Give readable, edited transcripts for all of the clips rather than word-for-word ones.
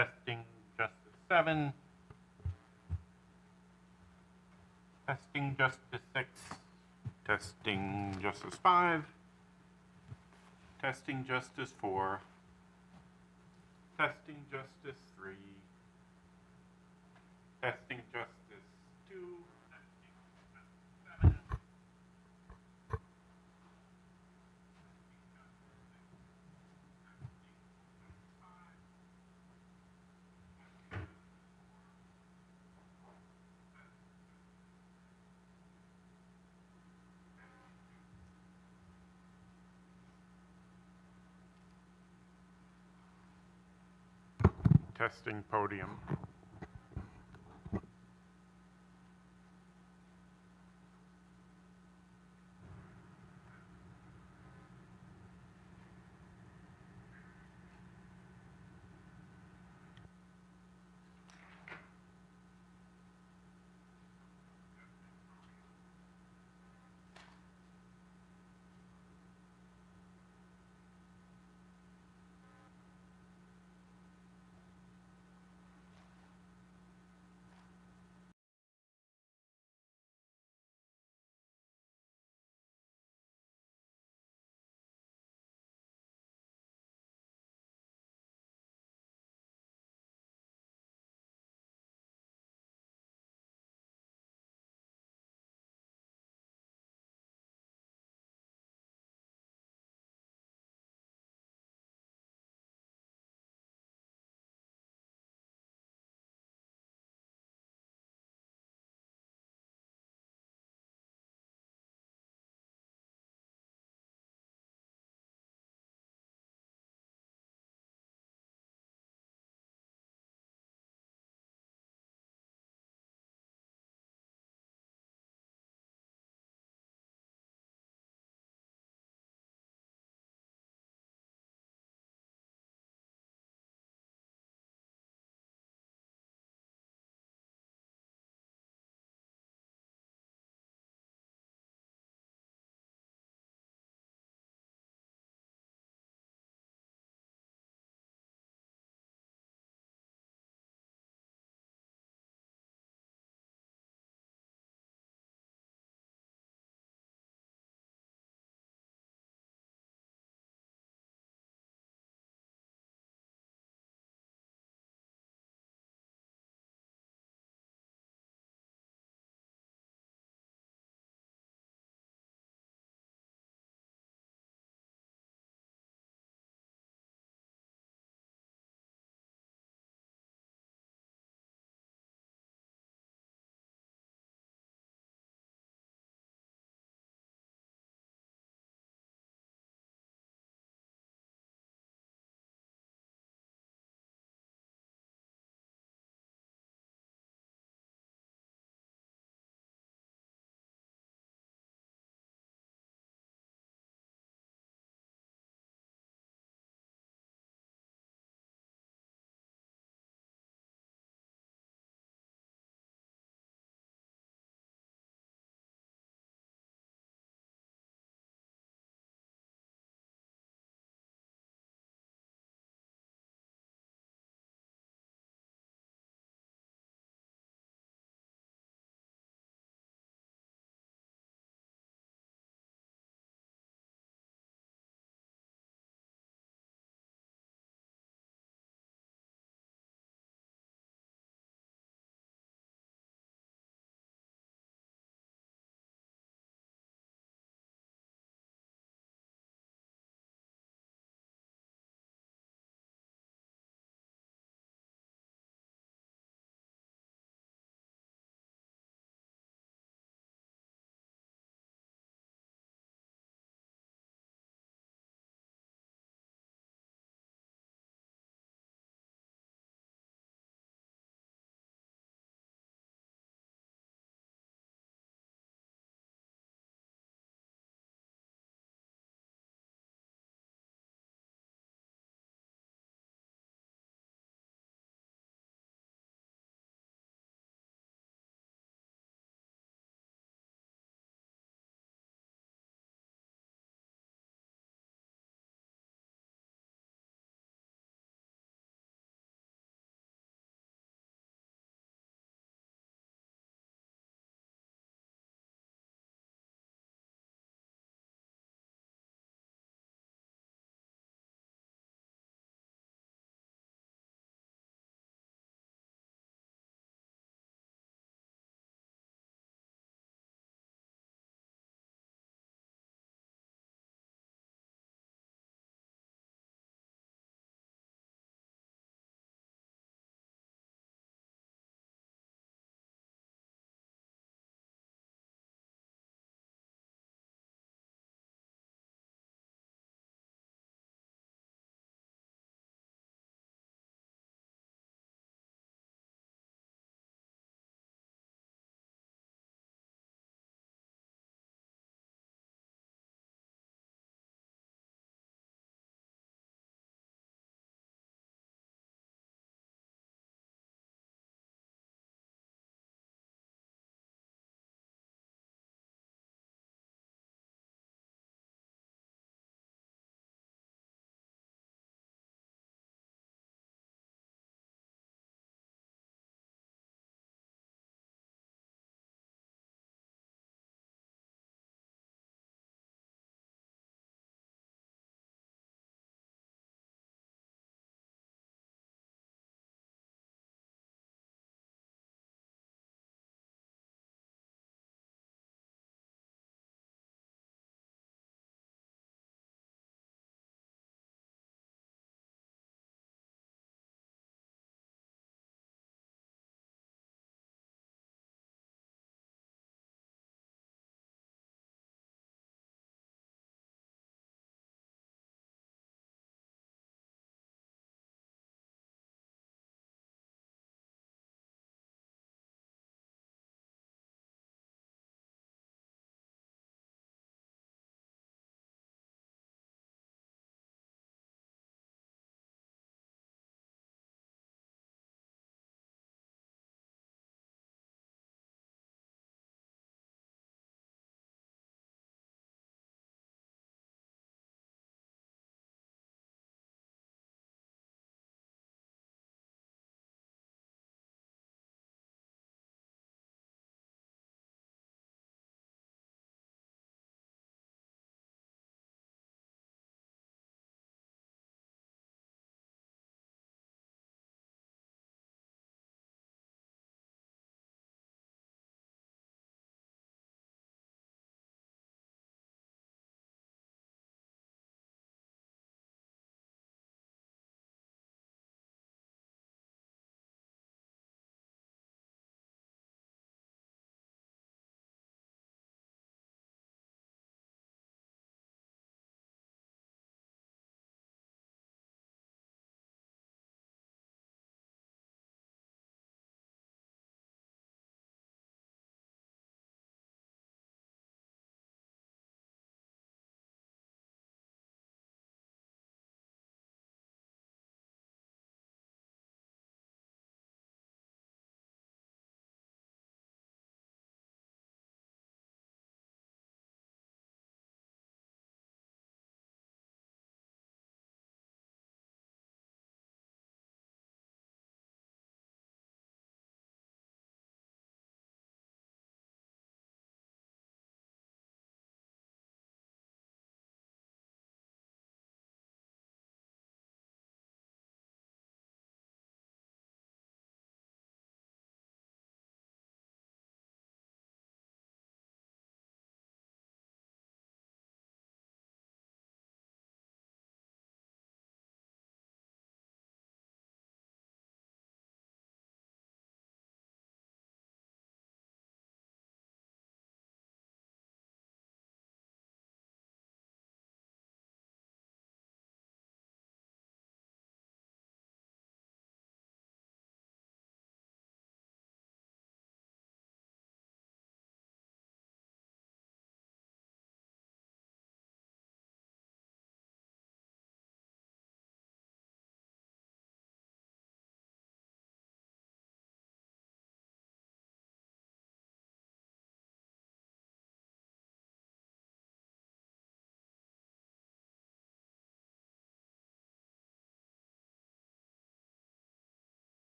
Testing Justice 7. Testing Justice 6. Testing Justice 5. Testing Justice 4. Testing Justice 3. Testing Justice 2. Testing Justice 7. Testing podium.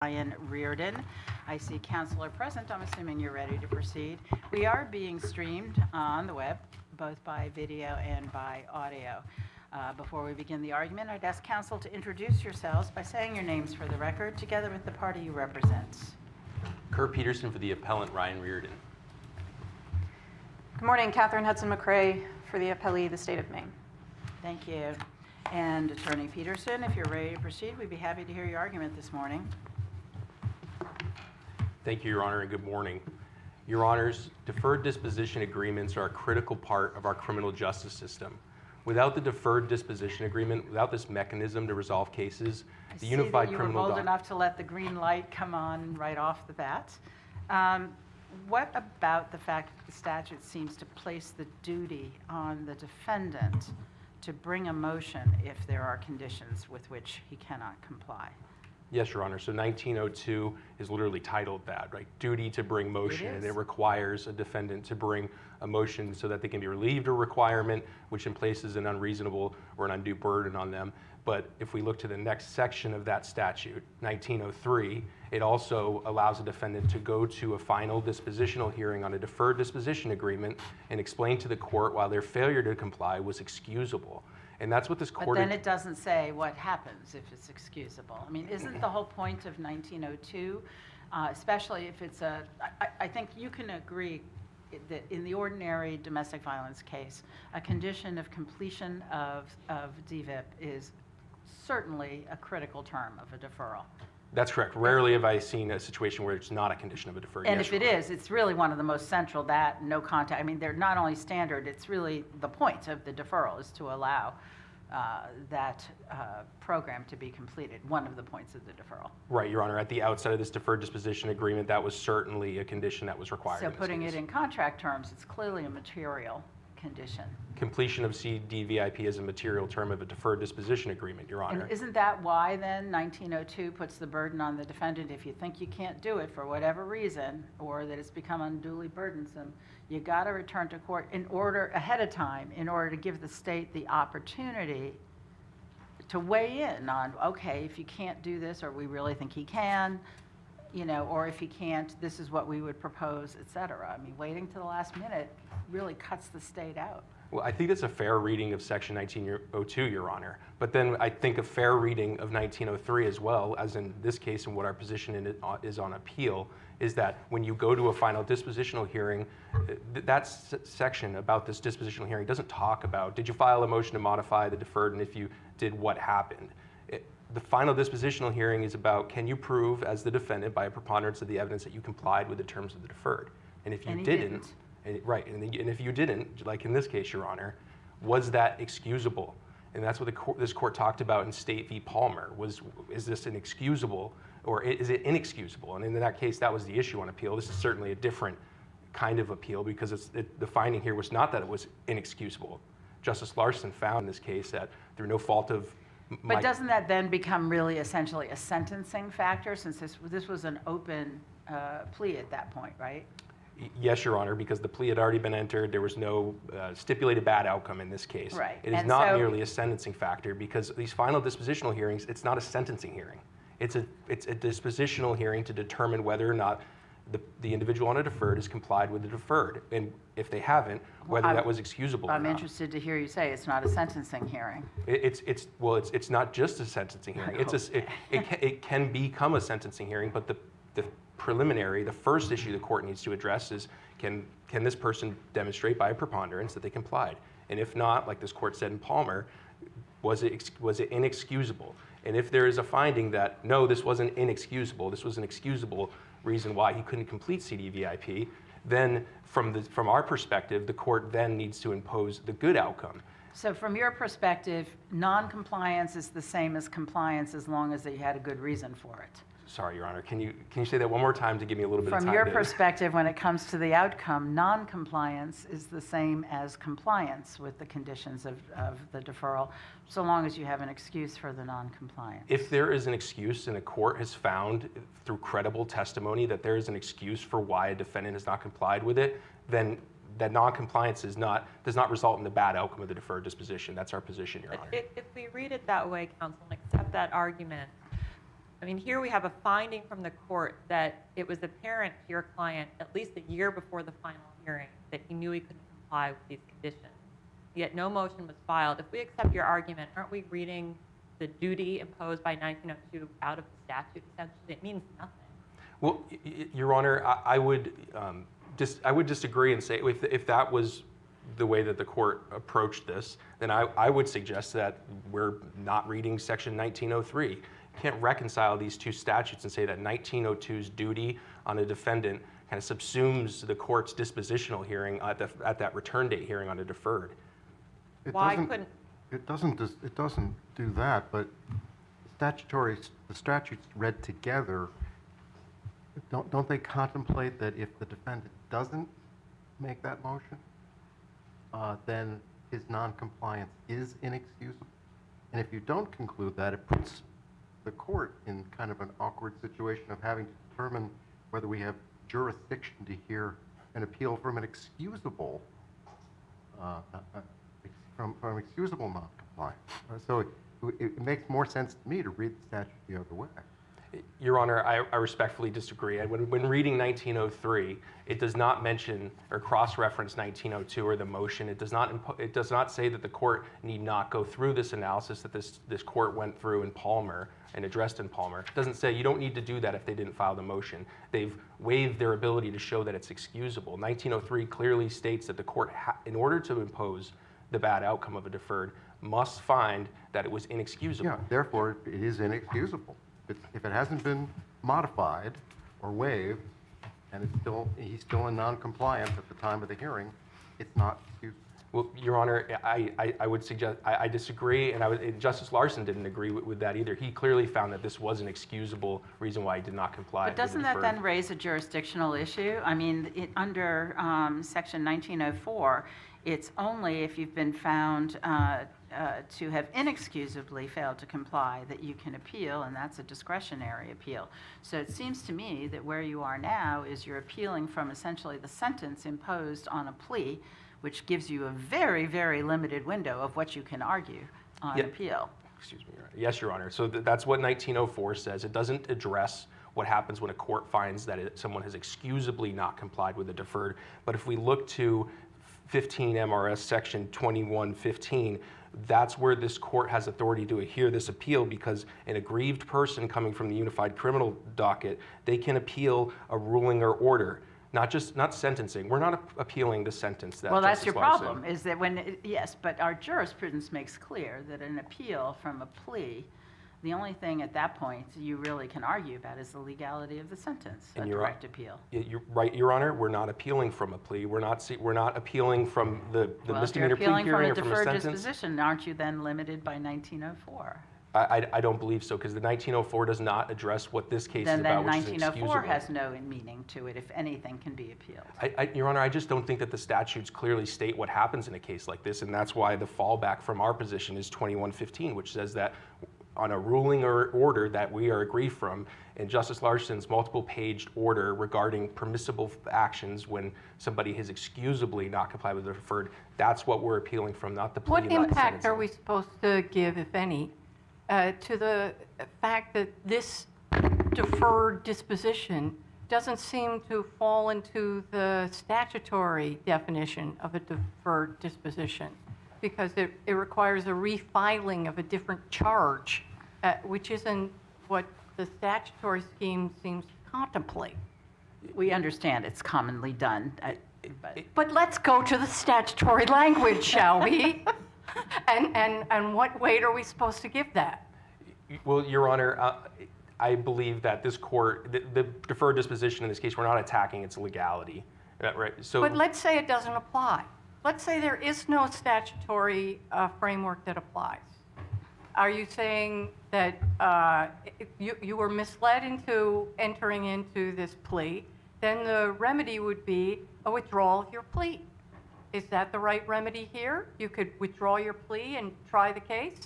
Reardon. I see counselor present. I'm assuming you're ready to proceed. We are being streamed on the web, both by video and by audio. Before we begin the argument, I'd ask counsel to introduce yourselves by saying your names for the record, together with the party you represent. Kurt Peterson for the appellant, Ryan Reardon. Good morning, Catherine Hudson-McCrae for the appellee, the state of Maine. Thank you. And Attorney Peterson, if you're ready to proceed, we'd be happy to hear your argument this morning. Thank you, Your Honor, and good morning. Your Honors, deferred disposition agreements are a critical part of our criminal justice system. Without the deferred disposition agreement, without this mechanism to resolve cases, the unified criminal you were bold enough to let the green light come on right off the bat. What about the fact that the statute seems to place the duty on the defendant to bring a motion if there are conditions with which he cannot comply? Yes, Your Honor. So 1902 is literally titled that, right? Duty to bring motion, and it requires a defendant to bring a motion so that they can be relieved of requirement, which places an unreasonable or an undue burden on them. But if we look to the next section of that statute, 1903, it also allows a defendant to go to a final dispositional hearing on a deferred disposition agreement and explain to the court why their failure to comply was excusable. And that's what this court... But then it doesn't say what happens if it's excusable. I mean, isn't the whole point of 1902, especially if it's a... I think you can agree that in the ordinary domestic violence case, a condition of completion of DVIP is certainly a critical term of a deferral. That's correct. Rarely have I seen a situation where it's not a condition of a deferred. And if it is, it's really one of the most central, that no contact. I mean, they're not only standard, it's really the point of the deferral is to allow that program to be completed, one of the points of the deferral. Right, Your Honor. At the outset of this deferred disposition agreement, that was certainly a condition that was required. So putting it in contract terms, it's clearly a material condition. Completion of CDVIP is a material term of a deferred disposition agreement, Your Honor. And isn't that why then 1902 puts the burden on the defendant? If you think you can't do it for whatever reason, or that it's become unduly burdensome, you got to return to court in order, ahead of time, in order to give the state the opportunity to weigh in on, okay, if you can't do this, or we really think he can, you know, or if he can't, this is what we would propose, et cetera. I mean, waiting to the last minute really cuts the state out. Well, I think it's a fair reading of Section 1902, Your Honor. But then I think a fair reading of 1903 as well, as in this case and what our position in it is on appeal, is that when you go to a final dispositional hearing, that section about this dispositional hearing doesn't talk about, did you file a motion to modify the deferred, and if you did, what happened? The final dispositional hearing is about, can you prove as the defendant by a preponderance of the evidence that you complied with the terms of the deferred? And if you didn't. Right, and if you didn't, like in this case, Your Honor, was that excusable? And that's what this court talked about in State v. Palmer, is this inexcusable or is it inexcusable? And in that case, that was the issue on appeal. This is certainly a different kind of appeal because the finding here was not that it was inexcusable. Justice Larson found in this case that through no fault of But doesn't that then become really essentially a sentencing factor, since this was an open plea at that point, right? Yes, Your Honor, because the plea had already been entered. There was no stipulated bad outcome in this case. Right. It is not merely a sentencing factor because these final dispositional hearings, it's not a sentencing hearing. It's a dispositional hearing to determine whether or not the individual on a deferred has complied with the deferred, and if they haven't, whether that was excusable or not. I'm interested to hear you say it's not a sentencing hearing. It's not just a sentencing hearing. It can become a sentencing hearing, but the preliminary, the first issue the court needs to address is can this person demonstrate by a preponderance that they complied? And if not, like this court said in Palmer, was it inexcusable? And if there is a finding that no, this wasn't inexcusable, this was an excusable reason why he couldn't complete CDVIP, then from our perspective, the court then needs to impose the good outcome. So from your perspective, non-compliance is the same as compliance as long as you had a good reason for it. Sorry, Your Honor. Can you say that one more time to give me a little bit of time? From your perspective, when it comes to the outcome, non-compliance is the same as compliance with the conditions of the deferral, so long as you have an excuse for the non-compliance. If there is an excuse and a court has found through credible testimony that there is an excuse for why a defendant has not complied with it, then that non-compliance does not result in the bad outcome of the deferred disposition. That's our position, Your Honor. If we read it that way, counsel, and accept that argument, I mean, here we have a finding from the court that it was apparent to your client, at least a year before the final hearing, that he knew he couldn't comply with these conditions. Yet no motion was filed. If we accept your argument, aren't we reading the duty imposed by 1902 out of the statute? Essentially, it means nothing. Well, Your Honor, I would disagree and say if that was the way that the court approached this, then I would suggest that we're not reading Section 1903. You can't reconcile these two statutes and say that 1902's duty on a defendant kind of subsumes the court's dispositional hearing at that return date hearing on a deferred. Why couldn't? It doesn't do that, but the statutes read together, don't they contemplate that if the defendant doesn't make that motion, then his noncompliance is inexcusable? And if you don't conclude that, it puts the court in kind of an awkward situation of having to determine whether we have jurisdiction to hear an appeal from an excusable from excusable noncompliance. So it makes more sense to me to read the statute the other way. Your Honor, I respectfully disagree. When reading 1903, it does not mention or cross-reference 1902 or the motion. It does not say that the court need not go through this analysis that this court went through in Palmer and addressed in Palmer. It doesn't say you don't need to do that if they didn't file the motion. They've waived their ability to show that it's excusable. 1903 clearly states that the court, in order to impose the bad outcome of a deferred, must find that it was inexcusable. Yeah, therefore, it is inexcusable. If it hasn't been modified or waived, and he's still in noncompliance at the time of the hearing, it's not excusable. Well, Your Honor, I would suggest, I disagree, and Justice Larson didn't agree with that either. He clearly found that this was an excusable reason why he did not comply. But doesn't that then raise a jurisdictional issue? I mean, under Section 1904, it's only if you've been found to have inexcusably failed to comply that you can appeal, and that's a discretionary appeal. So it seems to me that where you are now is you're appealing from essentially the sentence imposed on a plea, which gives you a very, very limited window of what you can argue on appeal. Excuse me, Your Honor. Yes, Your Honor. So that's what 1904 says. It doesn't address what happens when a court finds that someone has excusably not complied with a deferred. But if we look to 15 MRS Section 2115, that's where this court has authority to hear this appeal, because an aggrieved person coming from the Unified Criminal Docket, they can appeal a ruling or order, not sentencing. We're not appealing the sentence. That Well, that's Justice your Larson. problem, is that yes, but our jurisprudence makes clear that an appeal from a plea, the only thing at that point you really can argue about is the legality of the sentence, a direct appeal. You're right, Your Honor. We're not appealing from a plea. We're not appealing from the misdemeanor plea hearing or from a sentence. Well, if you're appealing from a deferred disposition, aren't you then limited by 1904? I don't believe so, because the 1904 does not address what this case is about, which is inexcusable. Then 1904 has no meaning to it, if anything can be appealed. Your Honor, I just don't think that the statutes clearly state what happens in a case like this, and that's why the fallback from our position is 2115, which says that on a ruling or order that we are aggrieved from, in Justice Larson's multiple-paged order regarding permissible actions when somebody has excusably not complied with the deferred, that's what we're appealing from, not the plea, What not the impact sentencing. are we supposed to give, if any, to the fact that this deferred disposition doesn't seem to fall into the statutory definition of a deferred disposition, because it requires a refiling of a different charge, which isn't what the statutory scheme seems to contemplate. We understand it's commonly done, But let's go to the statutory language, shall we? And what weight are we supposed to give that? Well, Your Honor, I believe that this court, the deferred disposition in this case, we're not attacking its legality, right? So, But let's say it doesn't apply. Let's say there is no statutory framework that applies. Are you saying that you were misled into entering into this plea? Then the remedy would be a withdrawal of your plea. Is that the right remedy here? You could withdraw your plea and try the case?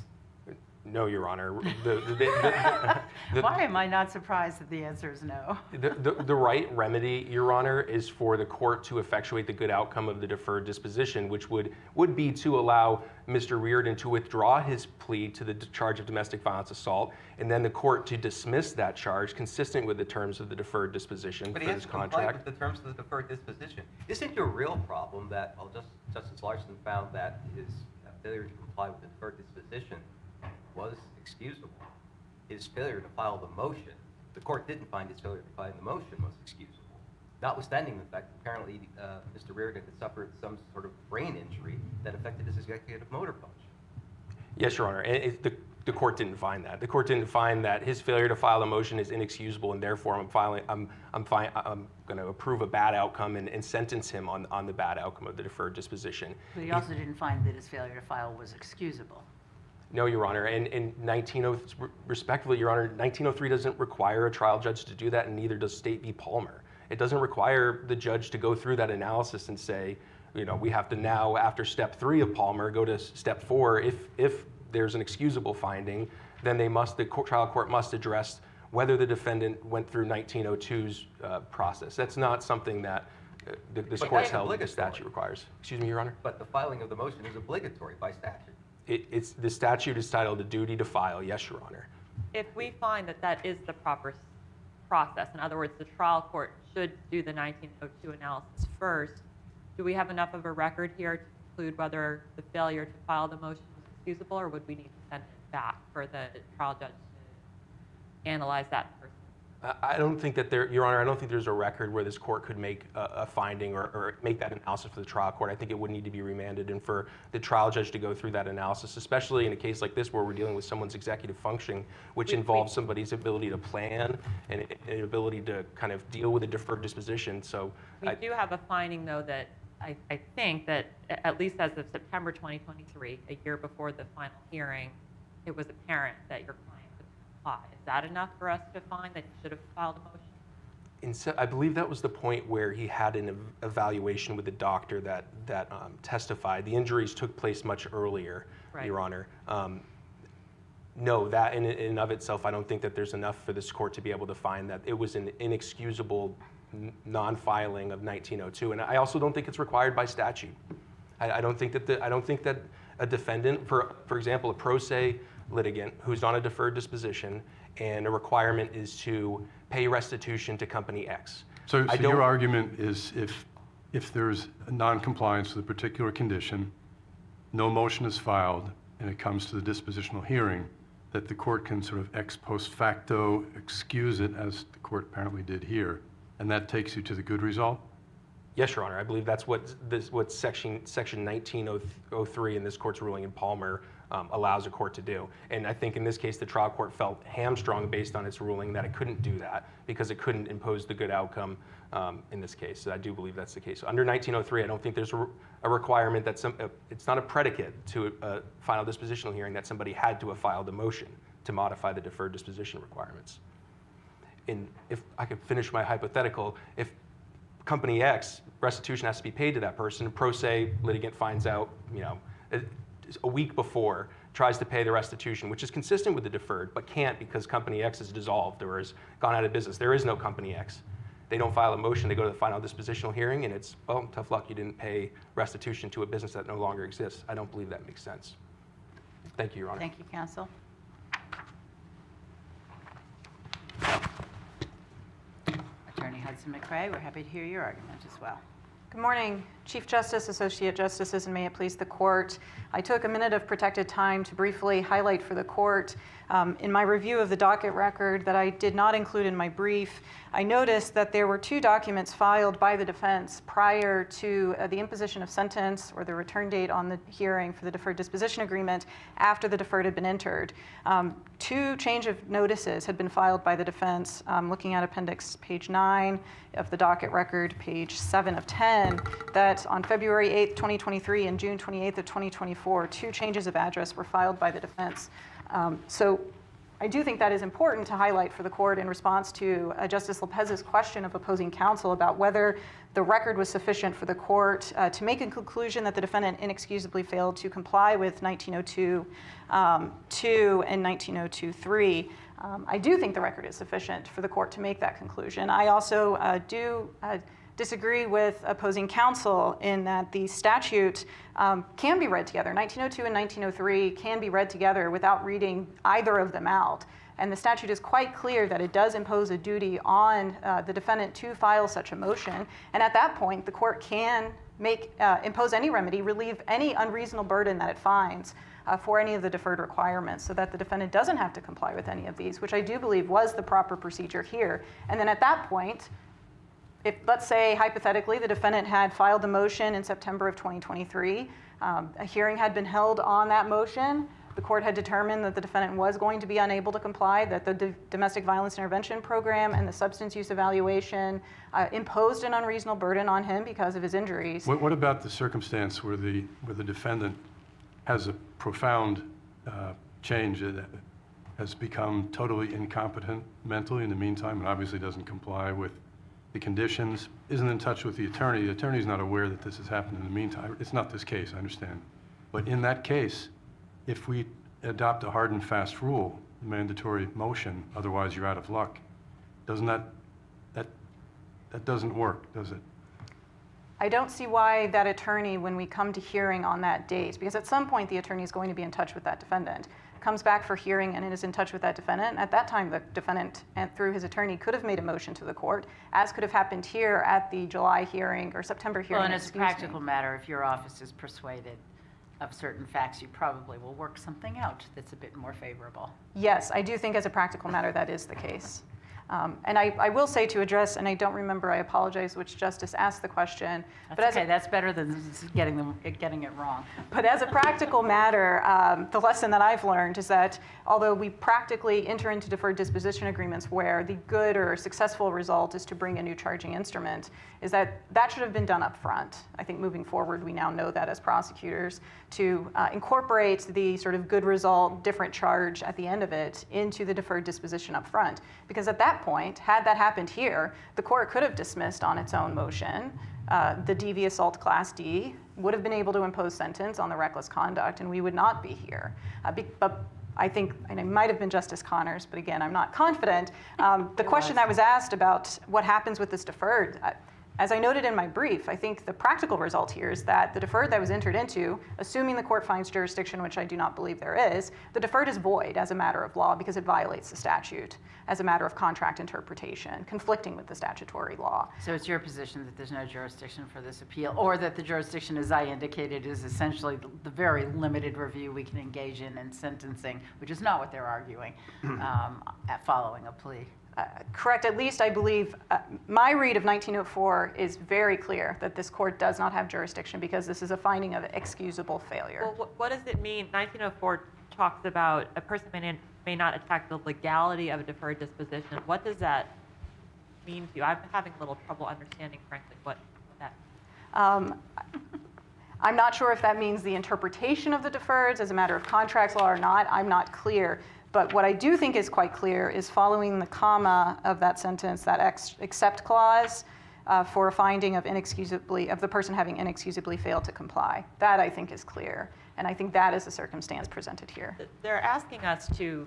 No, Your Honor. Why am I not surprised that the answer is no? The right remedy, Your Honor, is for the court to effectuate the good outcome of the deferred disposition, which would be to allow Mr. Reardon to withdraw his plea to the charge of domestic violence assault, and then the court to dismiss that charge consistent with the terms of the deferred disposition But for he this hasn't complied contract. with the terms of the deferred disposition. Isn't your real problem that, Justice Larson found that his failure to comply with the deferred disposition was excusable? His failure to file the motion, the court didn't find his failure to file the motion was excusable. Notwithstanding the fact that apparently Mr. Reardon had suffered some sort of brain injury that affected his executive motor function. Yes, Your Honor. And the court didn't find that. The court didn't find that his failure to file the motion is inexcusable, and therefore I'm going to approve a bad outcome and sentence him on the bad outcome of the deferred disposition. But he also didn't find that his failure to file was excusable. No, Your Honor. And respectfully, Your Honor, 1903 doesn't require a trial judge to do that, and neither does State v. Palmer. It doesn't require the judge to go through that analysis and say, we have to now, after step 3 of Palmer, go to step 4. If there's an excusable finding, then the trial court must address whether the defendant went through 1902's process. That's not something that this But court's that's held the obligatory. statute requires. Excuse me, Your Honor? But the filing of the motion is obligatory by statute. It's the statute is titled a duty to file. Yes, Your Honor. If we find that that is the proper process, in other words, the trial court should do the 1902 analysis first, do we have enough of a record here to conclude whether the failure to file the motion was excusable, or would we need to send it back for the trial judge to analyze that person? I don't think that Your Honor, I don't think there's a record where this court could make a finding or make that analysis for the trial court. I think it would need to be remanded and for the trial judge to go through that analysis, especially in a case like this where we're dealing with someone's executive function, which involves somebody's ability to plan and an ability to kind of deal with a deferred disposition. So We do have a finding, though, that I think that at least as of September 2023, a year before the final hearing, it was apparent that your client could comply. Is that enough for us to find that he should have filed a motion? I believe that was the point where he had an evaluation with the doctor that testified. The injuries took place much earlier, Right. Your Honor. No, that in and of itself, I don't think that there's enough for this court to be able to find that it was an inexcusable non-filing of 1902, and I also don't think it's required by statute. I don't think that a defendant, for example, a pro se litigant who's on a deferred disposition, and a requirement is to pay restitution to company X. So your argument is if there's a non-compliance with a particular condition, no motion is filed, and it comes to the dispositional hearing, that the court can sort of ex post facto excuse it, as the court apparently did here, and that takes you to the good result? Yes, Your Honor. I believe that's what Section 1903 in this court's ruling in Palmer allows a court to do. And I think in this case, the trial court felt hamstrung based on its ruling that it couldn't do that because it couldn't impose the good outcome in this case. So I do believe that's the case. So under 1903, I don't think there's a requirement that it's not a predicate to a final dispositional hearing that somebody had to have filed a motion to modify the deferred disposition requirements. And if I could finish my hypothetical, if company X, restitution has to be paid to that person, a pro se litigant finds out, a week before, tries to pay the restitution, which is consistent with the deferred, but can't because company X is dissolved or has gone out of business. There is no company X. They don't file a motion, they go to the final dispositional hearing, and it's, well, tough luck, you didn't pay restitution to a business that no longer exists. I don't believe that makes sense. Thank you, Your Honor. Thank you, counsel. Attorney Hudson McRae, we're happy to hear your argument as well. Good morning, Chief Justice, Associate Justices, and may it please the court. I took a minute of protected time to briefly highlight for the court in my review of the docket record that I did not include in my brief. I noticed that there were 2 documents filed by the defense prior to the imposition of sentence or the return date on the hearing for the deferred disposition agreement after the deferred had been entered. 2 change of notices had been filed by the defense. Looking at appendix page 9 of the docket record, page 7 of 10, that on February 8th, 2023 and June 28th of 2024, 2 changes of address were filed by the defense. So I do think that is important to highlight for the court in response to Justice Lopez's question of opposing counsel about whether the record was sufficient for the court to make a conclusion that the defendant inexcusably failed to comply with 1902-2 and 1902-3. I do think the record is sufficient for the court to make that conclusion. I also do disagree with opposing counsel in that the statute can be read together. 1902 and 1903 can be read together without reading either of them out. And the statute is quite clear that it does impose a duty on the defendant to file such a motion. And at that point, the court can impose any remedy, relieve any unreasonable burden that it finds for any of the deferred requirements so that the defendant doesn't have to comply with any of these, which I do believe was the proper procedure here. And then at that point, if, let's say, hypothetically, the defendant had filed the motion in September of 2023, a hearing had been held on that motion, the court had determined that the defendant was going to be unable to comply, that the domestic violence intervention program and the substance use evaluation imposed an unreasonable burden on him because of his injuries. What about the circumstance where the defendant has a profound change, that has become totally incompetent mentally in the meantime and obviously doesn't comply with the conditions, isn't in touch with the attorney's not aware that this has happened in the meantime. It's not this case, I understand. But in that case, if we adopt a hard and fast rule, mandatory motion, otherwise you're out of luck, doesn't that doesn't work, does it? I don't see why that attorney, when we come to hearing on that date, because at some point the attorney is going to be in touch with that defendant, comes back for hearing and is in touch with that defendant. At that time, the defendant, and through his attorney, could have made a motion to the court, as could have happened here at the July hearing or September hearing. Well, and as a practical matter, if your office is persuaded of certain facts, you probably will work something out that's a bit more favorable. Yes, I do think as a practical matter that is the case. And I will say to address, and I don't remember, I apologize, which justice asked the question. That's okay, that's better than getting it wrong. But as a practical matter, the lesson that I've learned is that although we practically enter into deferred disposition agreements where the good or successful result is to bring a new charging instrument, is that should have been done up front. I think moving forward, we now know that as prosecutors, to incorporate the sort of good result, different charge at the end of it into the deferred disposition up front. Because at that point, had that happened here, the court could have dismissed on its own motion the DV assault class D, would have been able to impose sentence on the reckless conduct, and we would not be here. But I think, and it might have been Justice Connors, but again, I'm not confident. The question that was asked about what happens with this deferred, as I noted in my brief, I think the practical result here is that the deferred that was entered into, assuming the court finds jurisdiction, which I do not believe there is, the deferred is void as a matter of law because it violates the statute as a matter of contract interpretation, conflicting with the statutory law. So it's your position that there's no jurisdiction for this appeal, or that the jurisdiction, as I indicated, is essentially the very limited review we can engage in sentencing, which is not what they're arguing, following a plea. Correct. At least I believe my read of 1904 is very clear that this court does not have jurisdiction because this is a finding of excusable failure. Well, what does it mean? 1904 talks about a person may not attack the legality of a deferred disposition. What does that mean to you? I'm having a little trouble understanding, frankly, what that means. I'm not sure if that means the interpretation of the deferreds as a matter of contracts law or not. I'm not clear. But what I do think is quite clear is following the comma of that sentence, that except clause for a finding of the person having inexcusably failed to comply. That I think is clear. And I think that is the circumstance presented here. They're asking us to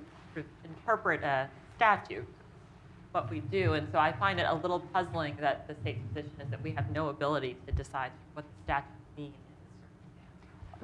interpret a statute, what we do. And so I find it a little puzzling that the state's position is that we have no ability to decide what the statute means.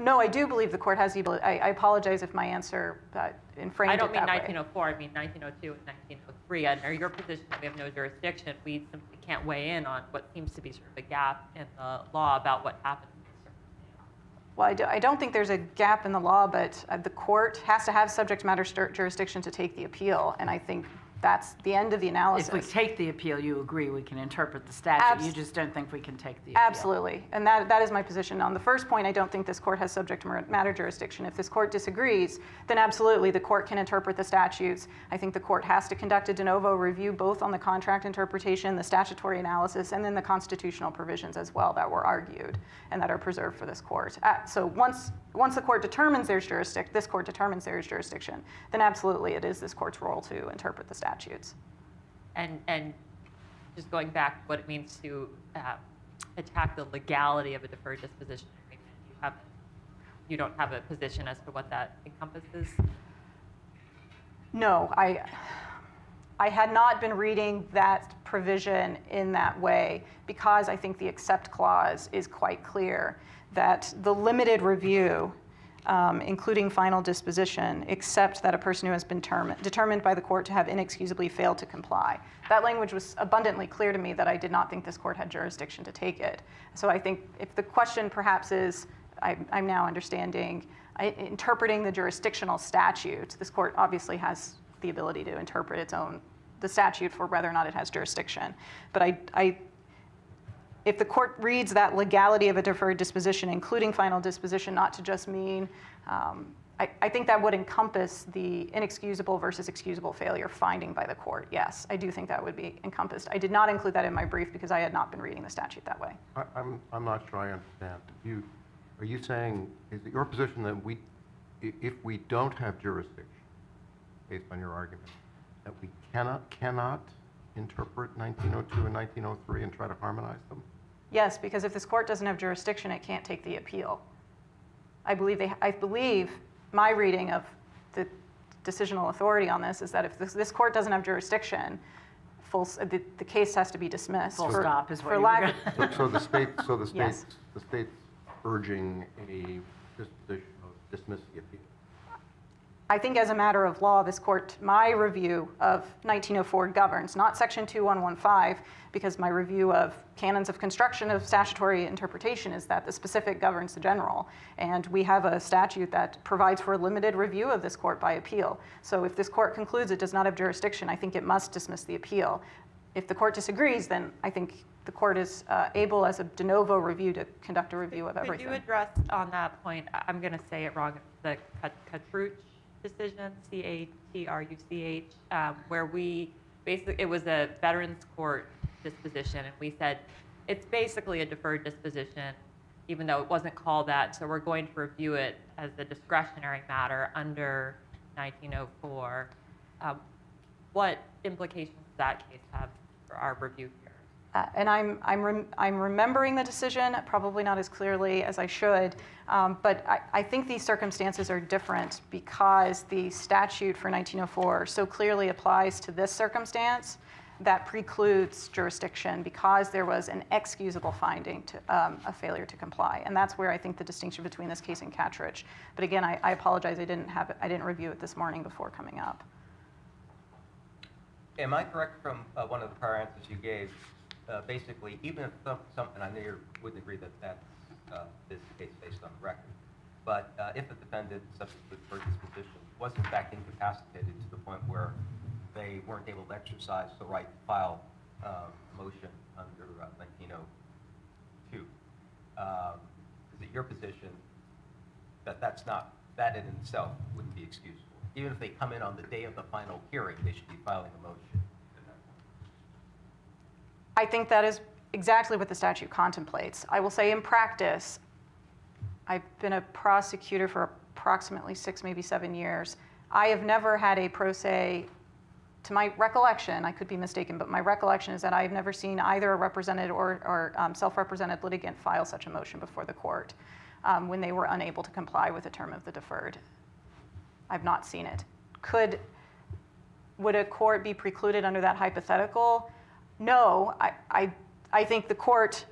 No, I do believe the court has the ability. I apologize if my answer framed it that way. I don't mean 1904, I mean 1902 and 1903. Under your position that we have no jurisdiction, we simply can't weigh in on what seems to be sort of a gap in the law about what happens in this circumstance. Well, I don't think there's a gap in the law, but the court has to have subject matter jurisdiction to take the appeal. And I think that's the end of the analysis. If we take the appeal, you agree we can interpret the statute, you just don't think we can take the appeal. Absolutely, and that is my position. On the first point, I don't think this court has subject matter jurisdiction. If this court disagrees, then absolutely the court can interpret the statutes. I think the court has to conduct a de novo review both on the contract interpretation, the statutory analysis, and then the constitutional provisions as well that were argued and that are preserved for this court. So once the court determines there's jurisdiction, this court determines there is jurisdiction, then absolutely it is this court's role to interpret the statutes. And just going back to what it means to attack the legality of a deferred disposition agreement, you don't have a position as to what that encompasses? No, I had not been reading that provision in that way because I think the accept clause is quite clear that the limited review, including final disposition, except that a person who has been determined by the court to have inexcusably failed to comply. That language was abundantly clear to me that I did not think this court had jurisdiction to take it. So I think if the question perhaps is, I'm now understanding, interpreting the jurisdictional statute, this court obviously has the ability to interpret the statute for whether or not it has jurisdiction. But if the court reads that legality of a deferred disposition, including final disposition, not to just mean, I think that would encompass the inexcusable versus excusable failure finding by the court. Yes, I do think that would be encompassed. I did not include that in my brief because I had not been reading the statute that way. I'm not sure I understand. Are you saying, is it your position that if we don't have jurisdiction, based on your argument, that we cannot interpret 1902 and 1903 and try to harmonize them? Yes, because if this court doesn't have jurisdiction, it can't take the appeal. I believe my reading of the decisional authority on this is that if this court doesn't have jurisdiction, the case has to be dismissed. Full stop is what you were lack gonna- So the state's Yes. urging a disposition of dismiss the appeal. I think as a matter of law, this court, my review of 1904 governs, not section 2115, because my review of canons of construction of statutory interpretation is that the specific governs the general. And we have a statute that provides for a limited review of this court by appeal. So if this court concludes it does not have jurisdiction, I think it must dismiss the appeal. If the court disagrees, then I think the court is able as a de novo review to conduct a review of everything. Could you address on that point, I'm going to say it wrong, the Catruch decision, C-A-T-R-U-C-H, where we basically, it was a Veterans Court disposition, and we said it's basically a deferred disposition, even though it wasn't called that, so we're going to review it as a discretionary matter under 1904. What implications does that case have for our review here? And I'm remembering the decision, probably not as clearly as I should, but I think these circumstances are different because the statute for 1904 so clearly applies to this circumstance that precludes jurisdiction because there was an excusable finding to a failure to comply. And that's where I think the distinction between this case and Catruch. But again, I apologize, I didn't review it this morning before coming up. Am I correct from one of the prior answers you gave? Basically, even if and I know you wouldn't agree that that's this case based on the record, but if a defendant subject to deferred disposition was in fact incapacitated to the point where they weren't able to exercise the right to file a motion under 1902, is it your position that that in itself wouldn't be excusable? Even if they come in on the day of the final hearing, they should be filing a motion. I think that is exactly what the statute contemplates. I will say in practice, I've been a prosecutor for approximately 6, maybe 7 years. I have never had a pro se, to my recollection, I could be mistaken, but my recollection is that I have never seen either a represented or self-represented litigant file such a motion before the court when they were unable to comply with the term of the deferred. I've not seen it. Would a court be precluded under that hypothetical? No, I think the court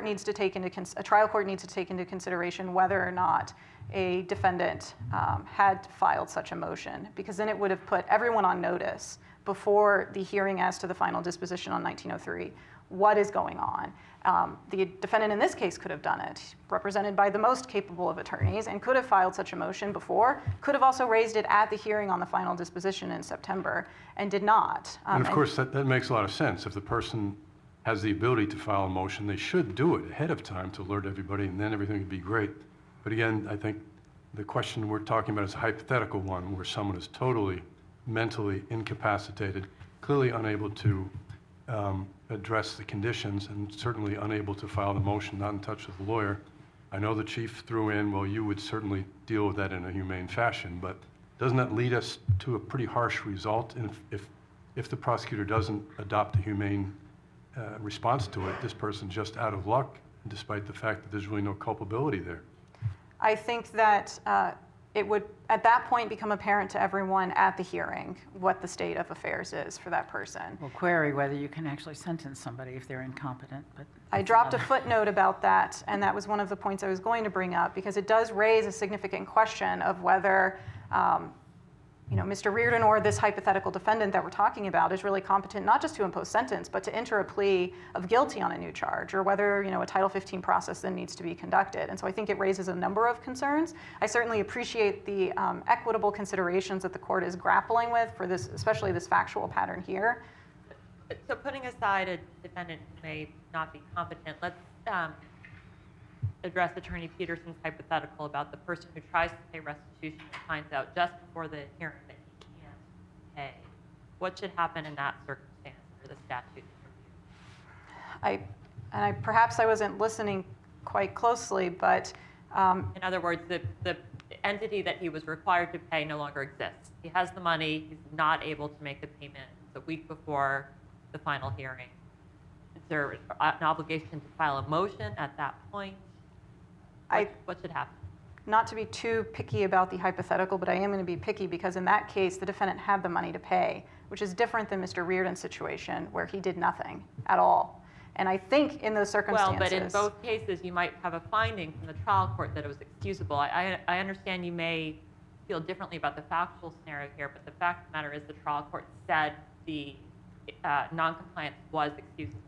needs to take a trial court needs to take into consideration whether or not a defendant had filed such a motion, because then it would have put everyone on notice before the hearing as to the final disposition on 1903, what is going on. The defendant in this case could have done it, represented by the most capable of attorneys, and could have filed such a motion before, could have also raised it at the hearing on the final disposition in September, and did not. And of course, that makes a lot of sense. If the person has the ability to file a motion, they should do it ahead of time to alert everybody, and then everything would be great. But again, I think the question we're talking about is a hypothetical one where someone is totally mentally incapacitated, clearly unable to address the conditions, and certainly unable to file the motion, not in touch with the lawyer. I know the chief threw in, well, you would certainly deal with that in a humane fashion, but doesn't that lead us to a pretty harsh result? And if the prosecutor doesn't adopt a humane response to it, this person's just out of luck, despite the fact that there's really no culpability there. I think that it would, at that point, become apparent to everyone at the hearing what the state of affairs is for that person. We'll query whether you can actually sentence somebody if they're incompetent, but. I dropped a footnote about that, and that was one of the points I was going to bring up, because it does raise a significant question of whether Mr. Reardon or this hypothetical defendant that we're talking about is really competent not just to impose sentence, but to enter a plea of guilty on a new charge, or whether a Title 15 process then needs to be conducted. And so I think it raises a number of concerns. I certainly appreciate the equitable considerations that the court is grappling with for this, especially this factual pattern here. So putting aside a defendant who may not be competent, let's address Attorney Peterson's hypothetical about the person who tries to pay restitution and finds out just before the hearing that he can't pay. What should happen in that circumstance for the statute? Perhaps I wasn't listening quite closely, but in other words, the entity that he was required to pay no longer exists. He has the money, he's not able to make the payment the week before the final hearing. Is there an obligation to file a motion at that point? What should happen? Not to be too picky about the hypothetical, but I am going to be picky because in that case, the defendant had the money to pay, which is different than Mr. Reardon's situation where he did nothing at all. And I think in those circumstances... Well, but in both cases, you might have a finding from the trial court that it was excusable. I understand you may feel differently about the factual scenario here, but the fact of the matter is the trial court said the noncompliance was excusable.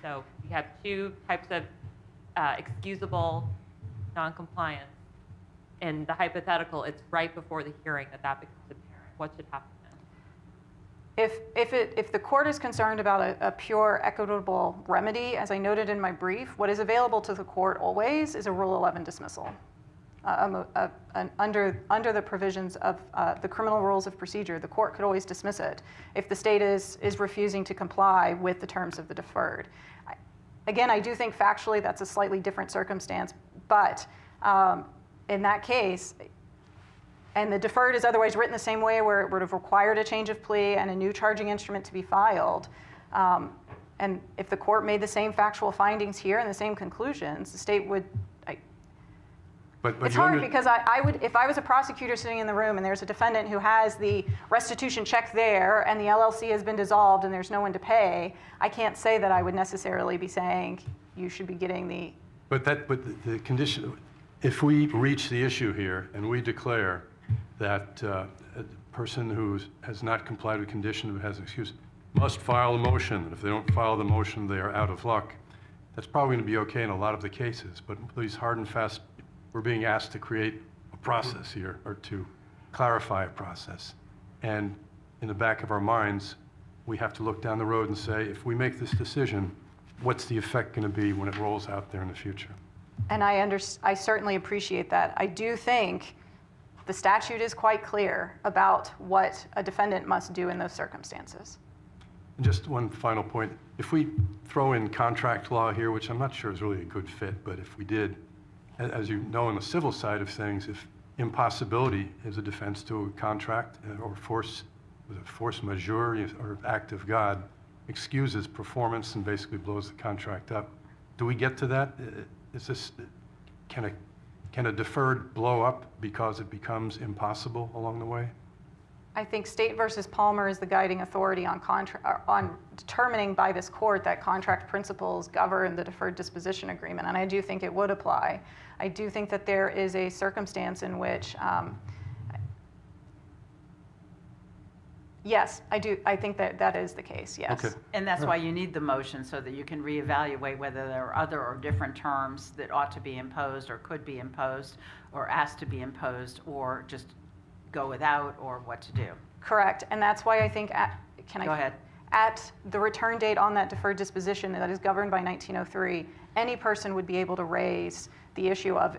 So you have two types of excusable noncompliance. In the hypothetical, it's right before the hearing that becomes apparent. What should happen then? If the court is concerned about a pure equitable remedy, as I noted in my brief, what is available to the court always is a Rule 11 dismissal. Under the provisions of the criminal rules of procedure, the court could always dismiss it if the state is refusing to comply with the terms of the deferred. Again, I do think factually that's a slightly different circumstance, but in that case, and the deferred is otherwise written the same way where it would have required a change of plea and a new charging instrument to be filed, and if the court made the same factual findings here and the same conclusions, the state would... It's hard because I would, if I was a prosecutor sitting in the room and there's a defendant who has the restitution check there and the LLC has been dissolved and there's no one to pay, I can't say that I would necessarily be saying you should be getting the... But the condition, if we reach the issue here and we declare that a person who has not complied with condition but has an excuse must file a motion, and if they don't file the motion, they are out of luck, that's probably going to be okay in a lot of the cases. But please, hard and fast, we're being asked to create a process here, or to clarify a process. And in the back of our minds, we have to look down the road and say, if we make this decision, what's the effect going to be when it rolls out there in the future? And I certainly appreciate that. I do think the statute is quite clear about what a defendant must do in those circumstances. And just one final point. If we throw in contract law here, which I'm not sure is really a good fit, but if we did, as you know, on the civil side of things, if impossibility is a defense to a contract or force majeure or act of God excuses performance and basically blows the contract up, do we get to that? Can a deferred blow up because it becomes impossible along the way? I think State versus Palmer is the guiding authority on determining by this court that contract principles govern the deferred disposition agreement, and I do think it would apply. I do think that there is a Yes, I do. I think that that is the case, yes. Okay. And that's why you need the motion, so that you can reevaluate whether there are other or different terms that ought to be imposed or could be imposed or asked to be imposed, or just go without, or what to do. Correct, and that's why I think, Go ahead. At the return date on that deferred disposition that is governed by 1903, any person would be able to raise the issue of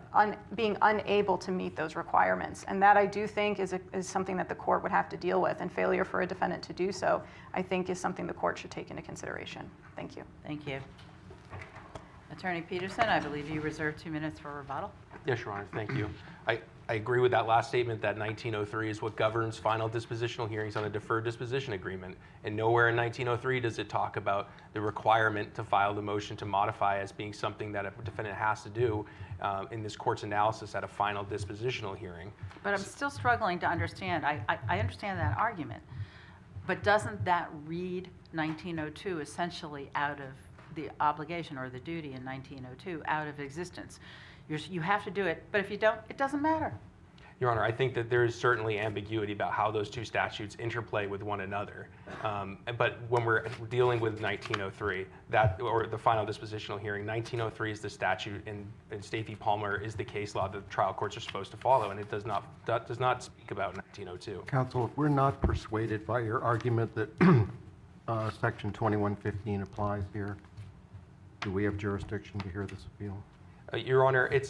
being unable to meet those requirements. And that I do think is something that the court would have to deal with, and failure for a defendant to do so, I think, is something the court should take into consideration. Thank you. Thank you. Attorney Peterson, I believe you reserved 2 minutes for rebuttal. Yes, Your Honor, thank you. I agree with that last statement that 1903 is what governs final dispositional hearings on a deferred disposition agreement. And nowhere in 1903 does it talk about the requirement to file the motion to modify as being something that a defendant has to do in this court's analysis at a final dispositional hearing. But I'm still struggling to understand. I understand that argument. But doesn't that read 1902 essentially out of the obligation or the duty in 1902 out of existence? You have to do it, but if you don't, it doesn't matter. Your Honor, I think that there is certainly ambiguity about how those two statutes interplay with one another. But when we're dealing with 1903, or the final dispositional hearing, 1903 is the statute, and State v. Palmer is the case law that trial courts are supposed to follow, and it does not speak about 1902. Counsel, if we're not persuaded by your argument that Section 2115 applies here, do we have jurisdiction to hear this appeal? Your Honor, if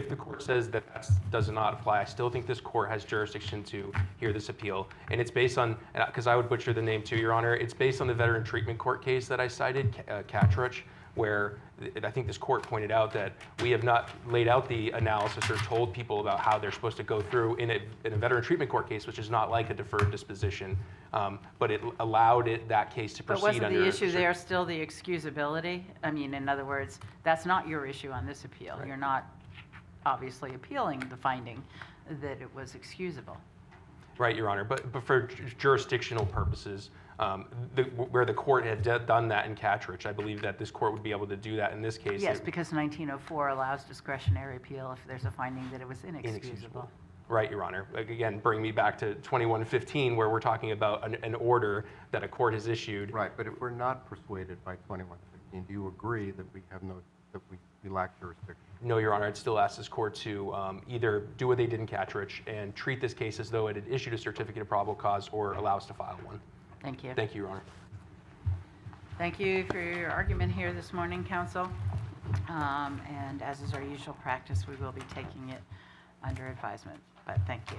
the court says that does not apply, I still think this court has jurisdiction to hear this appeal. And it's based on, because I would butcher the name too, Your Honor, it's based on the Veteran Treatment Court case that I cited, Katrich, where I think this court pointed out that we have not laid out the analysis or told people about how they're supposed to go through in a Veteran Treatment Court case, which is not like a deferred disposition, but it allowed that case to proceed under. But wasn't the issue there still the excusability? I mean, in other words, that's not your issue on this appeal. Right. You're not obviously appealing the finding that it was excusable. Right, Your Honor, but for jurisdictional purposes, where the court had done that in Katrich, I believe that this court would be able to do that in this case. Yes, because 1904 allows discretionary appeal if there's a finding that it was inexcusable. Right, Your Honor. Again, bring me back to 2115, where we're talking about an order that a court has issued. Right, but if we're not persuaded by 2115, do you agree that we lack jurisdiction? No, Your Honor, I'd still ask this court to either do what they did in Katrich and treat this case as though it had issued a certificate of probable cause, or allow us to file one. Thank you. Thank you, Your Honor. Thank you for your argument here this morning, counsel. And as is our usual practice, we will be taking it under advisement. But thank you.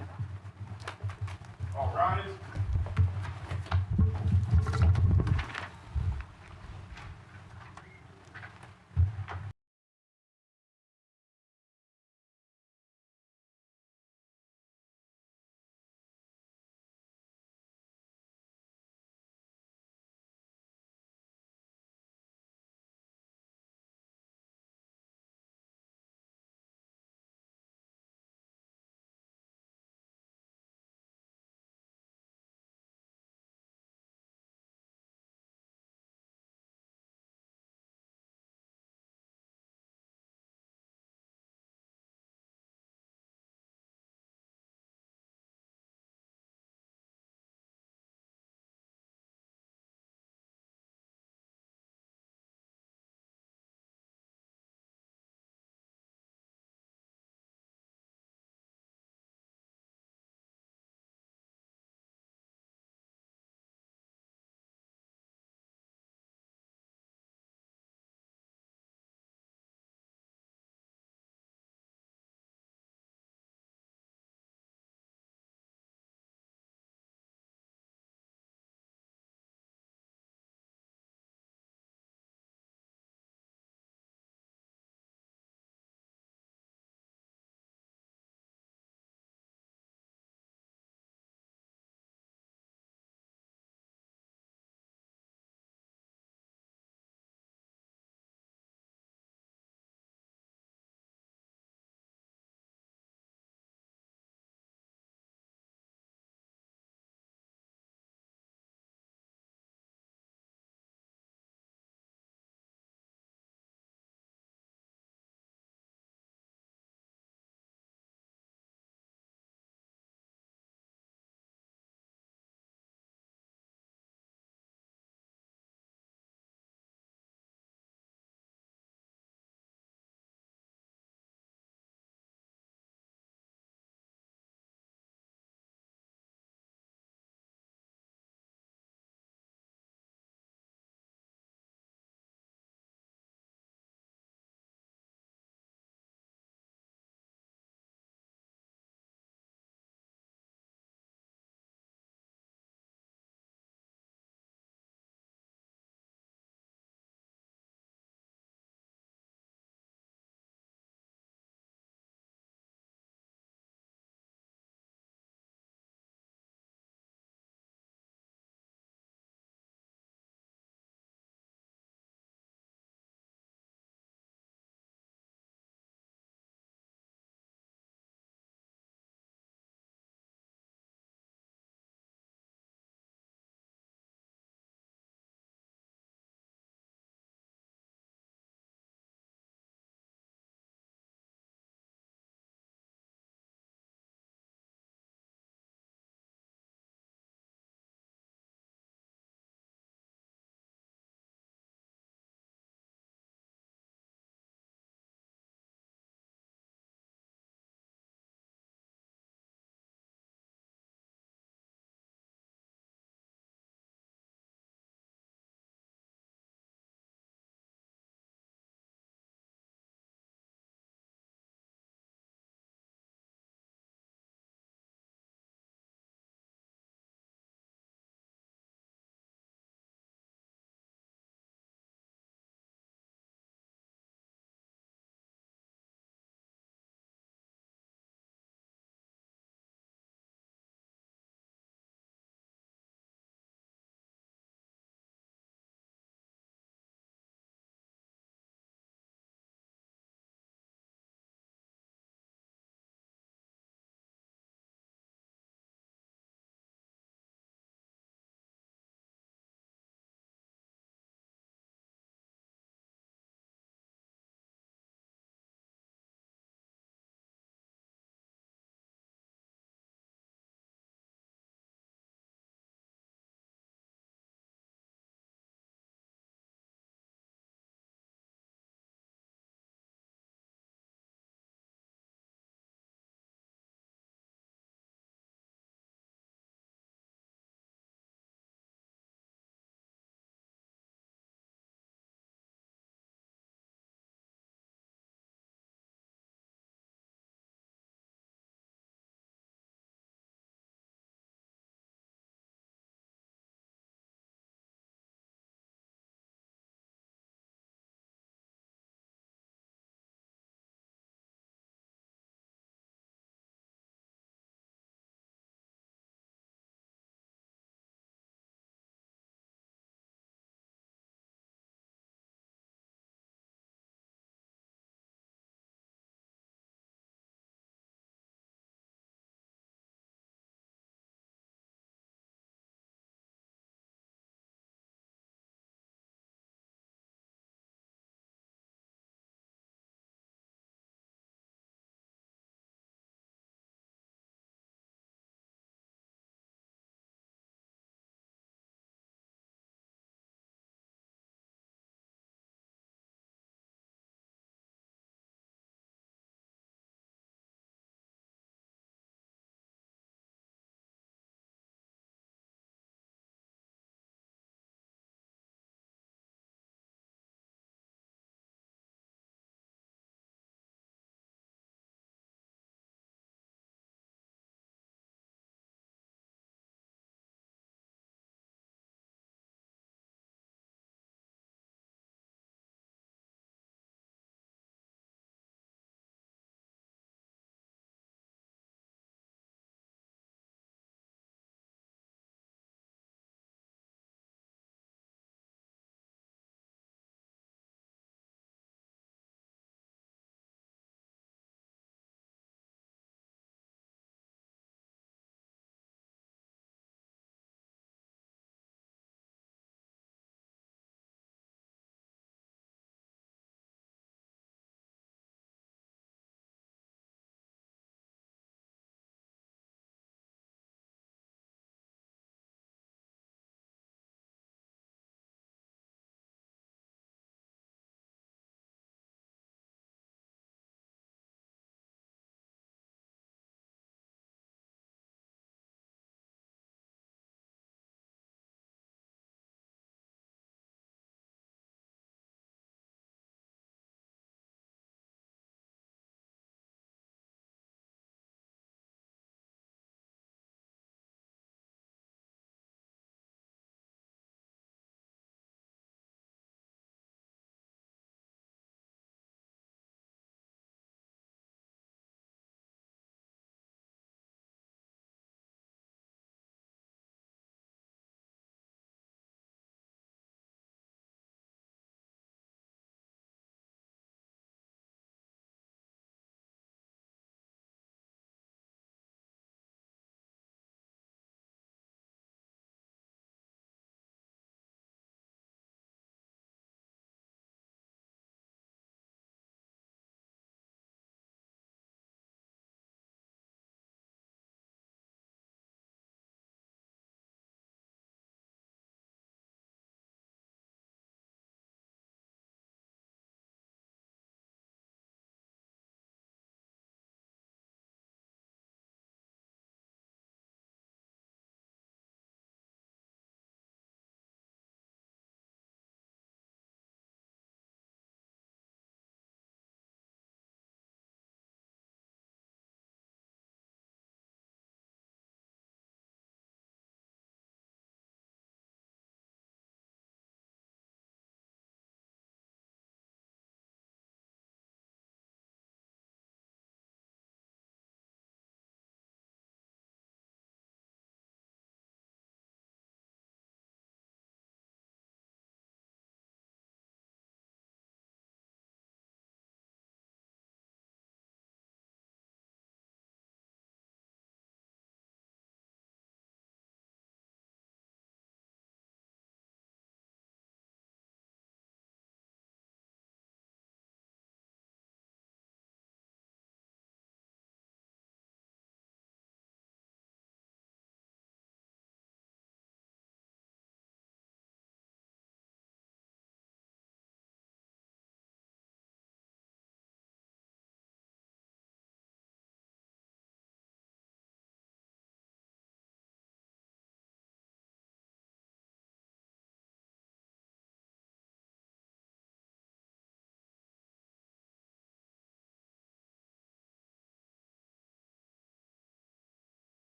All rise.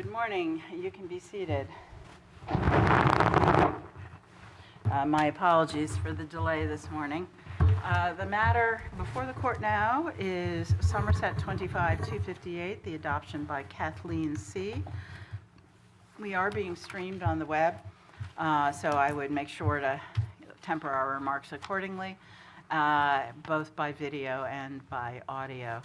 Good morning. You can be seated. My apologies for the delay this morning. The matter before the court now is Somerset 25-258, the adoption by Kathleen C. We are being streamed on the web, so I would make sure to temper our remarks accordingly, both by video and by audio.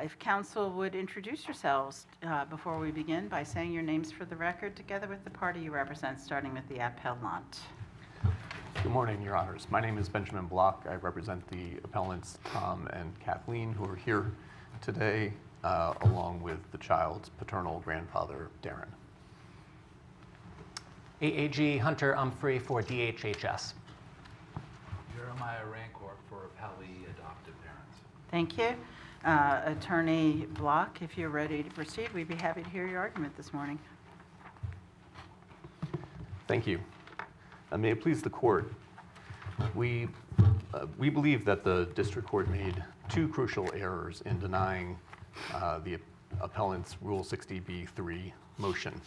If counsel would introduce yourselves before we begin by saying your names for the record, together with the party you represent, starting with the appellant. Good morning, Your Honors. My name is Benjamin Block. I represent the appellants Tom and Kathleen, who are here today, along with the child's paternal grandfather, Darren. AAG Hunter Umphrey for DHHS. Jeremiah Rancourt for appellee adoptive parents. Thank you. Attorney Block, if you're ready to proceed, we'd be happy to hear your argument this morning. Thank you. May it please the court, we believe that the district court made two crucial errors in denying the appellant's Rule 60b-3 motion.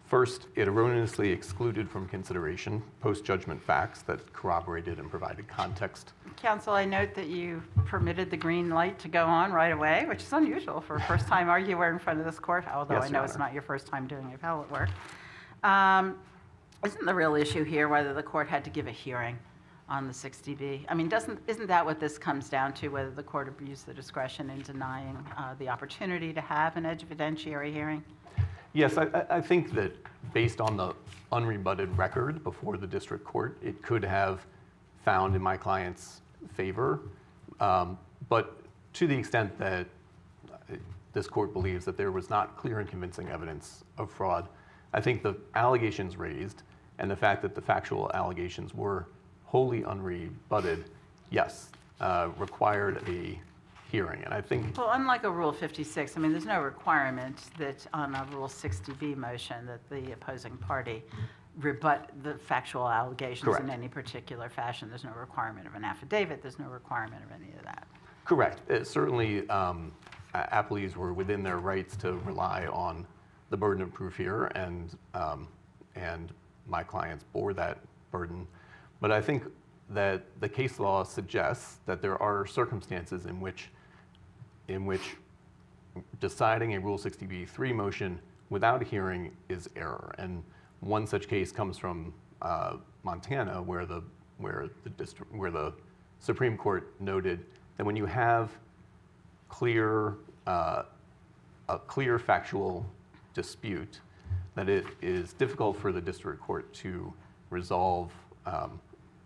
First, it erroneously excluded from consideration post-judgment facts that corroborated and provided context. Counsel, I note that you permitted the green light to go on right away, which is unusual for a first-time arguer in front of this court, although Yes, I know Your it's Honor. not your first time doing appellate work. Isn't the real issue here whether the court had to give a hearing on the 60B? I mean, isn't that what this comes down to, whether the court abused the discretion in denying the opportunity to have an evidentiary hearing? Yes, I think that based on the unrebutted record before the district court, it could have found in my client's favor. But to the extent that this court believes that there was not clear and convincing evidence of fraud, I think the allegations raised and the fact that the factual allegations were wholly unrebutted, yes, required a hearing. And I think Well, unlike a Rule 56, I mean, there's no requirement that on a Rule 60B motion that the opposing party rebut the factual allegations Correct. in any particular fashion. There's no requirement of an affidavit. There's no requirement of any of that. correct. Certainly, appellees were within their rights to rely on the burden of proof here, and my clients bore that burden. But I think that the case law suggests that there are circumstances in which deciding a Rule 60b-3 motion without a hearing is error. And one such case comes from Montana, where the Supreme Court noted that when you have a clear factual dispute, that it is difficult for the district court to resolve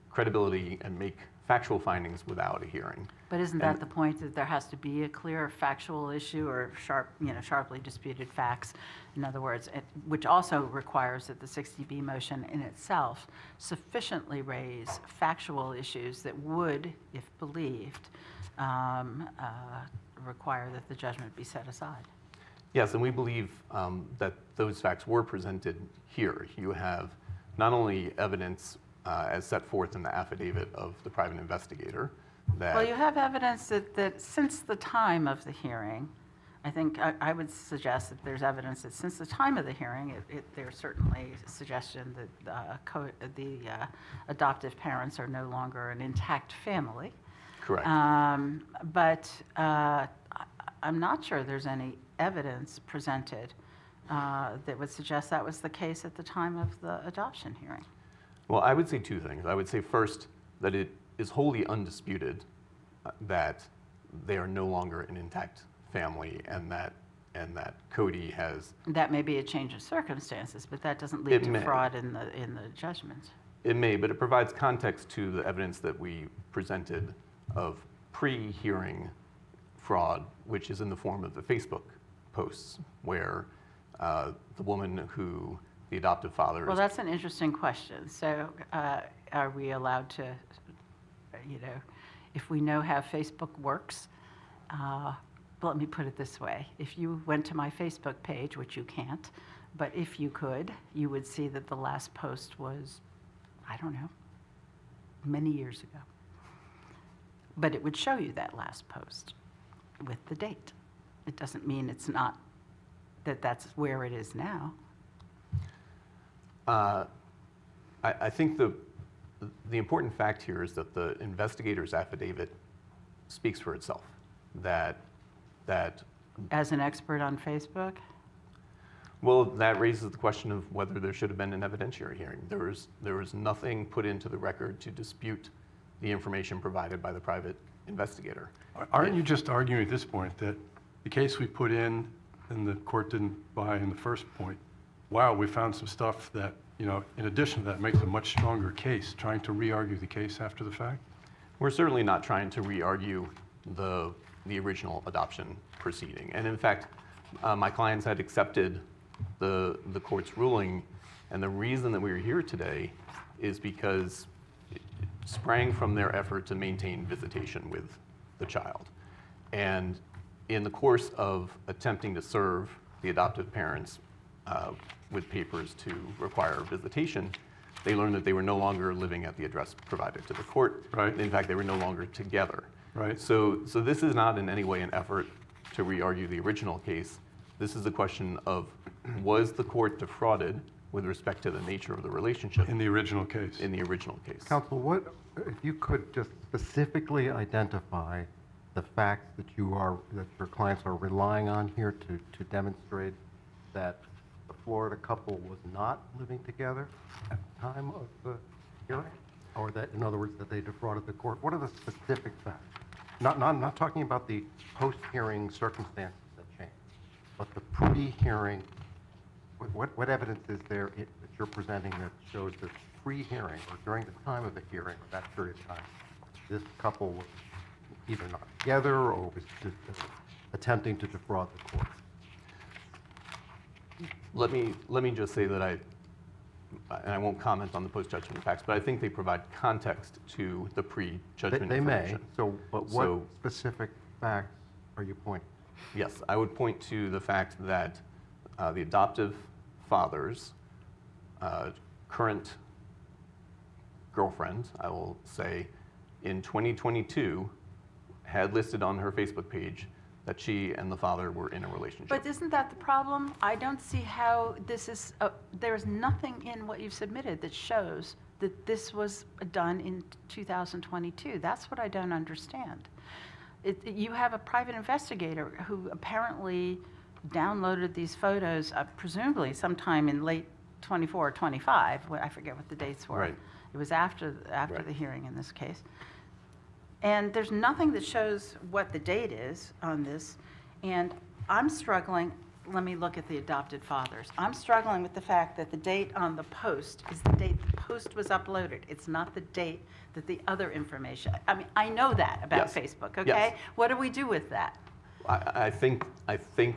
credibility and make factual findings without a hearing. But isn't that the point, that there has to be a clear factual issue or sharply disputed facts? In other words, which also requires that the 60B motion in itself sufficiently raise factual issues that would, if believed, require that the judgment be set aside. Yes, and we believe that those facts were presented here. You have not only evidence as set forth in the affidavit of the private investigator that... Well, you have evidence that since the time of the hearing, I think I would suggest that there's evidence that since the time of the hearing, there's certainly a suggestion that the adoptive parents are no longer an intact family. Correct. But I'm not sure there's any evidence presented that would suggest that was the case at the time of the adoption hearing. Well, I would say two things. I would say first that it is wholly undisputed that they are no longer an intact family, and that Cody has... That may be a change of circumstances, but that doesn't lead to fraud in the judgment. It may, but it provides context to the evidence that we presented of pre-hearing fraud, which is in the form of the Facebook posts, where the woman who the adoptive father... Well, that's an interesting question. So are we allowed to, if we know how Facebook works, let me put it this way. If you went to my Facebook page, which you can't, but if you could, you would see that the last post was, I don't know, many years ago. But it would show you that last post with the date. It doesn't mean it's not that that's where it is now. I think the important fact here is that the investigator's affidavit speaks for itself. That As an expert on Facebook? well, that raises the question of whether there should have been an evidentiary hearing. There was nothing put into the record to dispute the information provided by the private investigator. Aren't you just arguing at this point that the case we put in and the court didn't buy in the first point, wow, we found some stuff that, in addition to that, makes a much stronger case, trying to re-argue the case after the fact? We're certainly not trying to re-argue the original adoption proceeding. And in fact, my clients had accepted the court's ruling, and the reason that we are here today is because it sprang from their effort to maintain visitation with the child. And in the course of attempting to serve the adoptive parents with papers to require visitation, they learned that they were no longer living at the address provided to the court. Right. In fact, they were no longer together. Right. So this is not in any way an effort to re-argue the original case. This is a question of, was the court defrauded with respect to the nature of the relationship In the original case? in the original case? Counsel, if you could just specifically identify the facts that your clients are relying on here to demonstrate that the Florida couple was not living together at the time of the hearing? Or that, in other words, that they defrauded the court? What are the specific facts? Not talking about the post-hearing circumstances that changed, but the pre-hearing, what evidence is there that you're presenting that shows that pre-hearing or during the time of the hearing, or that period of time, this couple was either not together or was attempting to defraud the court? Let me just say that and I won't comment on the post-judgment facts, but I think they provide context to the pre-judgment They may. information. But what specific facts are you pointing? Yes, I would point to the fact that the adoptive father's current girlfriend, I will say, in 2022, had listed on her Facebook page that she and the father were in a relationship. But isn't that the problem? I don't see how this is, there's nothing in what you've submitted that shows that this was done in 2022. That's what I don't understand. You have a private investigator who apparently downloaded these photos, presumably sometime in late 24 or 25. I forget what the dates were. Right. It was after Right. the hearing in this case. And there's nothing that shows what the date is on this. And I'm struggling, let me look at the adopted fathers. I'm struggling with the fact that the date on the post is the date the post was uploaded. It's not the date that the other information. I mean, I know that about Yes. Facebook, okay? Yes. What do we do with that? I think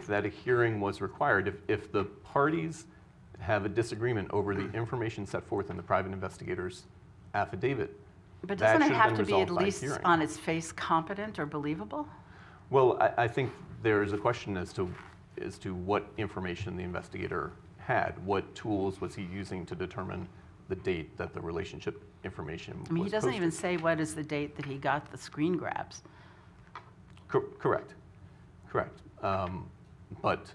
that a hearing was required. If the parties have a disagreement over the information set forth in the private investigator's affidavit, But that doesn't it should have been to be at resolved by least hearing. on its face competent or believable? Well, I think there is a question as to what information the investigator had. What tools was he using to determine the date that the relationship information was I mean, he doesn't even posted? say what is the date that he got the screen grabs. Correct. But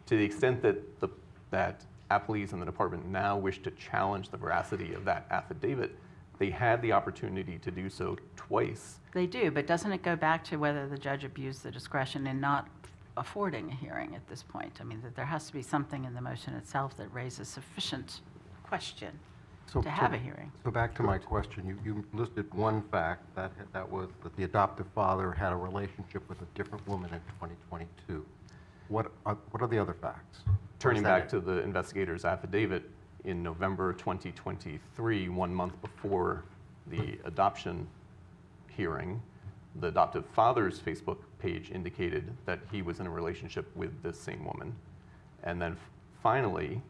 to the extent that appellees in the department now wish to challenge the veracity of that affidavit, they had the opportunity to do so twice. They do, but doesn't it go back to whether the judge abused the discretion in not affording a hearing at this point? I mean, that there has to be something in the motion itself that raises sufficient question to have a hearing. So back to my question, you listed one fact, that was that the adoptive father had a relationship with a different woman in 2022. What are the other facts? Turning back to the investigator's affidavit, in November 2023, 1 month before the adoption hearing, the adoptive father's Facebook page indicated that he was in a relationship with this same woman. And then finally,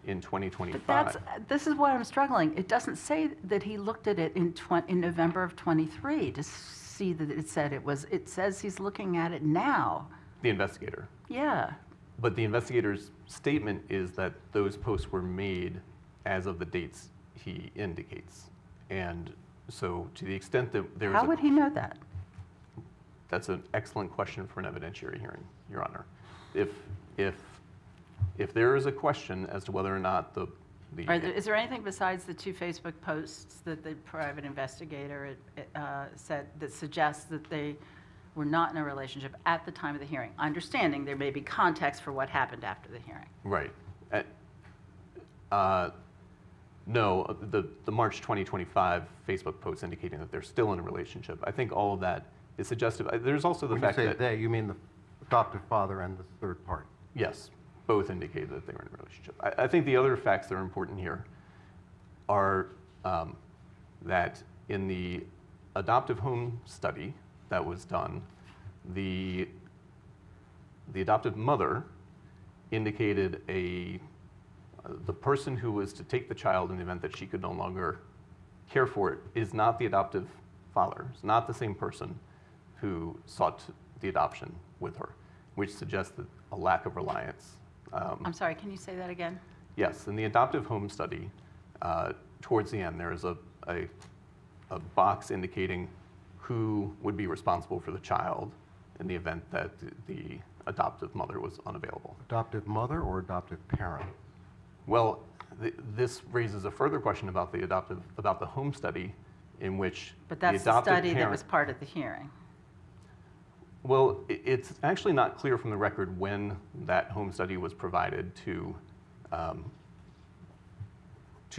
in 2025. But this is why I'm struggling. It doesn't say that he looked at it in November of 23 to see that it says he's looking at it now. The investigator. Yeah. But the investigator's statement is that those posts were made as of the dates he indicates. And so to the extent that there's How would he know that? That's an excellent question for an evidentiary hearing, Your Honor. If If there is a question as to whether or not Is there anything besides the 2 Facebook posts that the private investigator said that suggests that they were not in a relationship at the time of the hearing? Understanding there may be context for what happened after the hearing. Right. No, the March 2025 Facebook post indicating that they're still in a relationship. I think all of that is suggestive. There's also the fact that... When you say they, you mean the adoptive father and the third party? Yes, both indicated that they were in a relationship. I think the other facts that are important here are that in the adoptive home study that was done, the adoptive mother indicated the person who was to take the child in the event that she could no longer care for it is not the adoptive father. It's not the same person who sought the adoption with her, which suggests that a lack of reliance. I'm sorry, can you say that again? Yes, in the adoptive home study, towards the end, there is a box indicating who would be responsible for the child in the event that the adoptive mother was unavailable. Adoptive mother or adoptive parent? Well, this raises a further question about the home study, in which But that's the study that was part of the hearing. Well, it's actually not clear from the record when that home study was provided to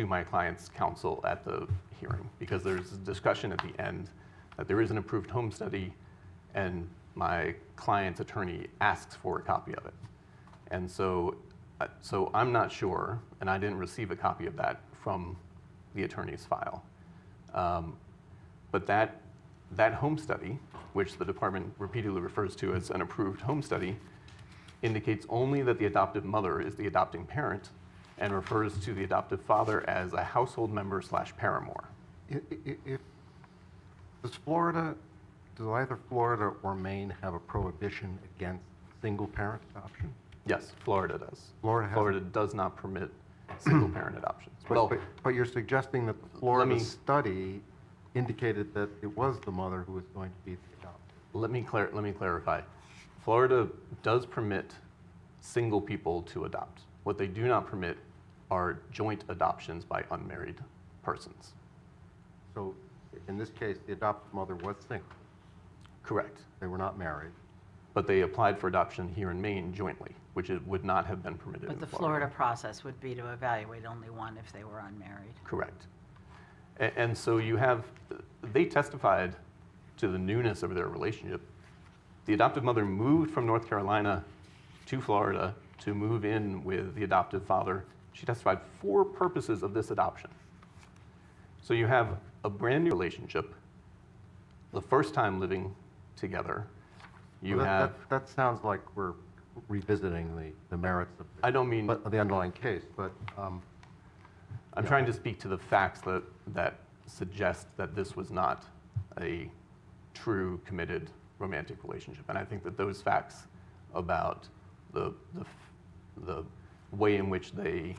my client's counsel at the hearing, because there's a discussion at the end that there is an approved home study, and my client's attorney asks for a copy of it. And so I'm not sure, and I didn't receive a copy of that from the attorney's file. But that home study, which the department repeatedly refers to as an approved home study, indicates only that the adoptive mother is the adopting parent and refers to the adoptive father as a household member / paramour. Does either Florida or Maine have a prohibition against single parent adoption? Yes, Florida does. Florida does not permit single parent adoptions. But you're suggesting that the Florida study indicated that it was the mother who was going to be the adopted. Let me clarify. Florida does permit single people to adopt. What they do not permit are joint adoptions by unmarried persons. So in this case, the adopted mother was single. Correct. They were not married. But they applied for adoption here in Maine jointly, which it would not have been permitted But in the Florida. Florida process would be to evaluate only one if they were unmarried. Correct. And so they testified to the newness of their relationship. The adoptive mother moved from North Carolina to Florida to move in with the adoptive father. She testified for purposes of this adoption. So you have a brand new relationship, the first time living together. That sounds like we're revisiting the merits of I don't mean the underlying case, but I'm trying to speak to the facts that suggest that this was not a true committed romantic relationship. And I think that those facts about the way in which they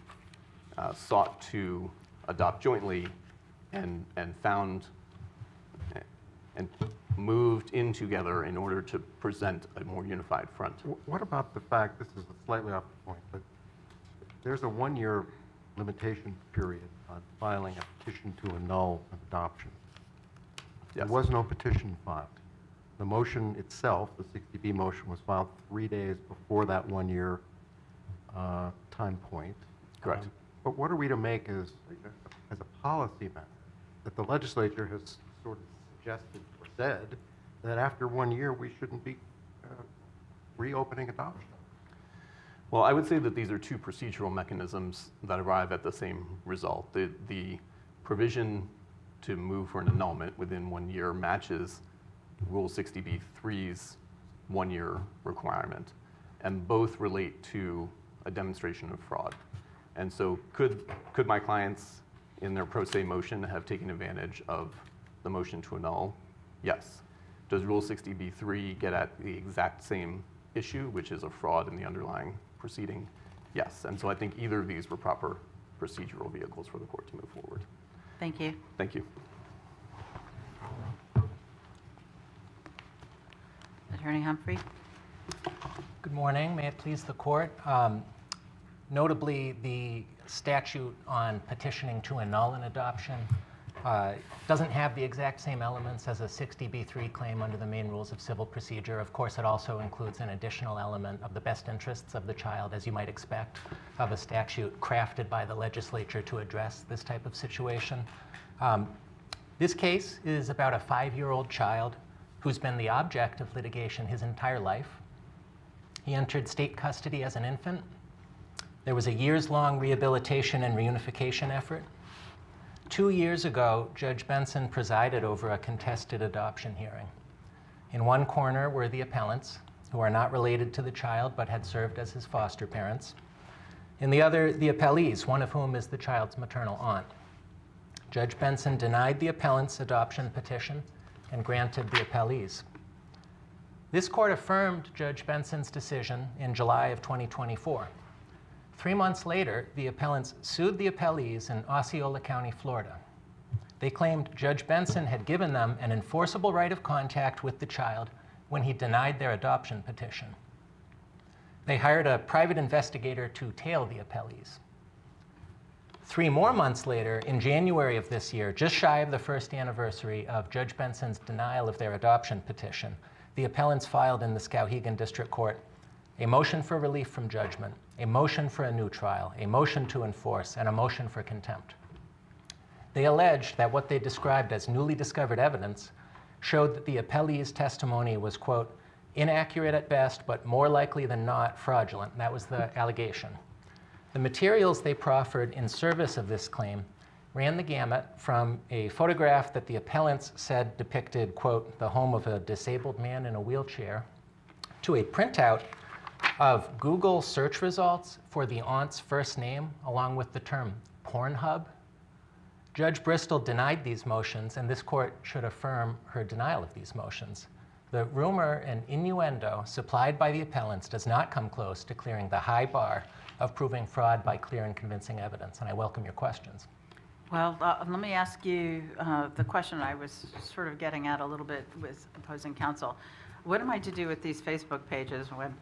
sought to adopt jointly and found and moved in together in order to present a more unified front. what about the fact, this is slightly off the point, but there's a 1-year limitation period on filing a petition to annul an adoption. Yes. There was no petition filed. The motion itself, the 60B motion, was filed 3 days before that 1-year time point. Correct. But what are we to make as a policy matter that the legislature has sort of suggested or said that after 1 year we shouldn't be reopening adoption? Well, I would say that these are two procedural mechanisms that arrive at the same result. The provision to move for an annulment within 1 year matches Rule 60B-3's 1-year requirement, and both relate to a demonstration of fraud. And so could my clients in their pro se motion have taken advantage of the motion to annul? Yes. Does Rule 60B-3 get at the exact same issue, which is a fraud in the underlying proceeding? Yes. And so I think either of these were proper procedural vehicles for the court to move forward. Thank you. Thank you. Attorney Humphrey? Good morning. May it please the court. Notably, the statute on petitioning to annul an adoption doesn't have the exact same elements as a 60B3 claim under the Maine Rules of Civil Procedure. Of course, it also includes an additional element of the best interests of the child, as you might expect, of a statute crafted by the legislature to address this type of situation. This case is about a 5-year-old child who's been the object of litigation his entire life. He entered state custody as an infant. There was a years-long rehabilitation and reunification effort. 2 years ago, Judge Benson presided over a contested adoption hearing. In one corner were the appellants, who are not related to the child but had served as his foster parents. In the other, the appellees, one of whom is the child's maternal aunt. Judge Benson denied the appellant's adoption petition and granted the appellees. This court affirmed Judge Benson's decision in July of 2024. 3 months later, the appellants sued the appellees in Osceola County, Florida. They claimed Judge Benson had given them an enforceable right of contact with the child when he denied their adoption petition. They hired a private investigator to tail the appellees. 3 more months later, in January of this year, just shy of the first anniversary of Judge Benson's denial of their adoption petition, the appellants filed in the Skowhegan District Court a motion for relief from judgment, a motion for a new trial, a motion to enforce, and a motion for contempt. They alleged that what they described as newly discovered evidence showed that the appellee's testimony was, quote, inaccurate at best, but more likely than not fraudulent. That was the allegation. The materials they proffered in service of this claim ran the gamut from a photograph that the appellants said depicted, quote, the home of a disabled man in a wheelchair, to a printout of Google search results for the aunt's first name, along with the term Pornhub. Judge Bristol denied these motions, and this court should affirm her denial of these motions. The rumor and innuendo supplied by the appellants does not come close to clearing the high bar of proving fraud by clear and convincing evidence, and I welcome your questions. Well, let me ask you the question I was sort of getting at a little bit with opposing counsel. What am I to do with these Facebook pages when,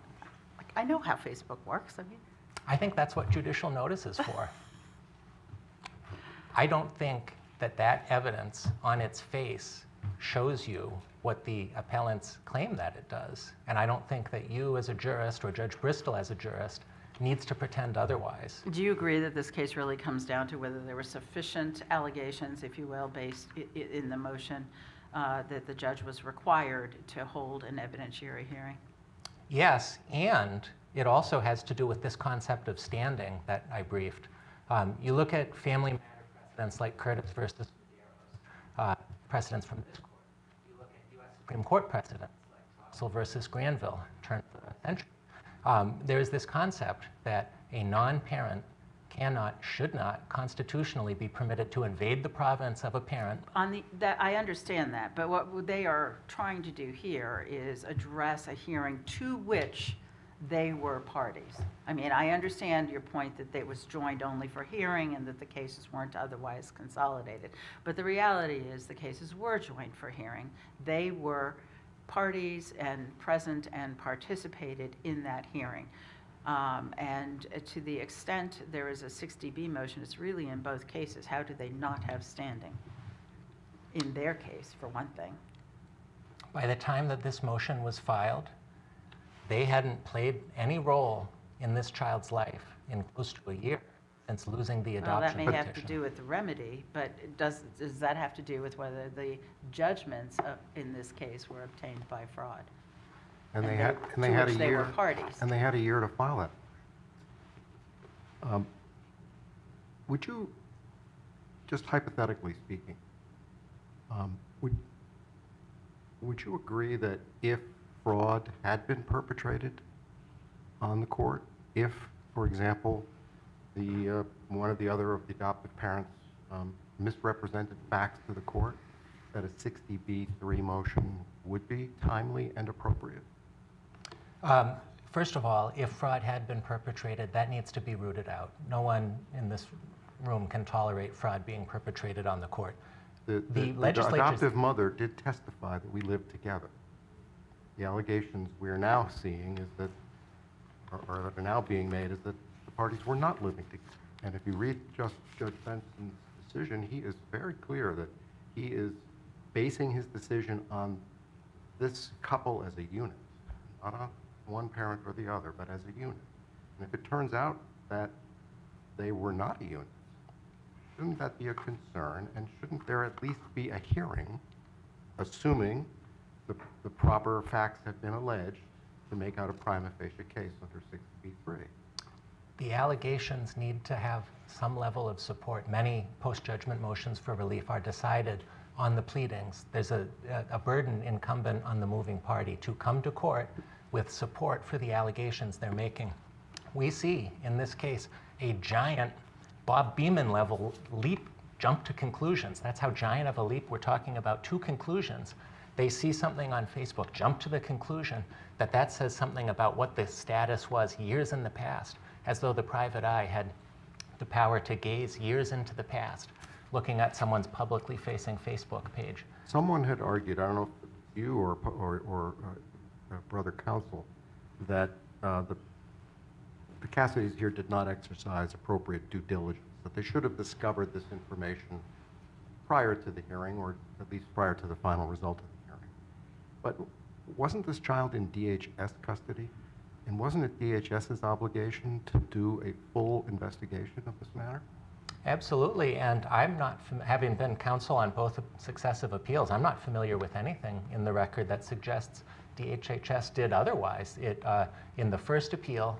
like, I know how Facebook works. I mean, I think that's what judicial notice is for. I don't think that that evidence on its face shows you what the appellants claim that it does. And I don't think that you as a jurist or Judge Bristol as a jurist needs to pretend otherwise. do you agree that this case really comes down to whether there were sufficient allegations, if you will, based in the motion that the judge was required to hold an evidentiary hearing? Yes, and it also has to do with this concept of standing that I briefed. You look at family matter precedents like Curtis versus Medeiros, precedents from this court. You look at U.S. Supreme Court precedents like Russell versus Granville, turn of the century. There's this concept that a non-parent cannot, should not, constitutionally be permitted to invade the province of a parent. I understand that, but what they are trying to do here is address a hearing to which they were parties. I mean, I understand your point that it was joined only for hearing and that the cases weren't otherwise consolidated. But the reality is the cases were joined for hearing. They were parties and present and participated in that hearing. And to the extent there is a 60B motion, it's really in both cases. How do they not have standing? In their case, for one thing. By the time that this motion was filed, they hadn't played any role in this child's life in close to a year since losing the adoption Well, that may petition. have to do with the remedy, but does that have to do with whether the judgments in this case were obtained by fraud? And they And had, they- and they to had a which they year. were parties. And they had a year to file it. Would you, just hypothetically speaking, would you agree that if fraud had been perpetrated on the court, if, for example, one or the other of the adoptive parents misrepresented facts to the court, that a 60B3 motion would be timely and appropriate? First of all, if fraud had been perpetrated, that needs to be rooted out. No one in this room can tolerate fraud being perpetrated on the court. The legislature's- adoptive mother did testify that we lived together. The allegations we are now seeing is that, or that are now being made, is that the parties were not living together. And if you read Judge Benson's decision, he is very clear that he is basing his decision on this couple as a unit, not on one parent or the other, but as a unit. And if it turns out that they were not a unit, shouldn't that be a concern? And shouldn't there at least be a hearing, assuming the proper facts have been alleged, to make out a prima facie case under 60B3? The allegations need to have some level of support. Many post-judgment motions for relief are decided on the pleadings. There's a burden incumbent on the moving party to come to court with support for the allegations they're making. We see, in this case, a giant Bob Beeman level leap, jump to conclusions. That's how giant of a leap we're talking about, 2 conclusions. They see something on Facebook, jump to the conclusion that that says something about what the status was years in the past, as though the private eye had the power to gaze years into the past, looking at someone's publicly facing Facebook page. Someone had argued, I don't know if you or brother counsel, that the Cassidys here did not exercise appropriate due diligence, that they should have discovered this information prior to the hearing, or at least prior to the final result of the hearing. But wasn't this child in DHS custody? And wasn't it DHS's obligation to do a full investigation of this matter? Absolutely, and I'm not, having been counsel on both successive appeals, I'm not familiar with anything in the record that suggests DHHS did otherwise. In the first appeal,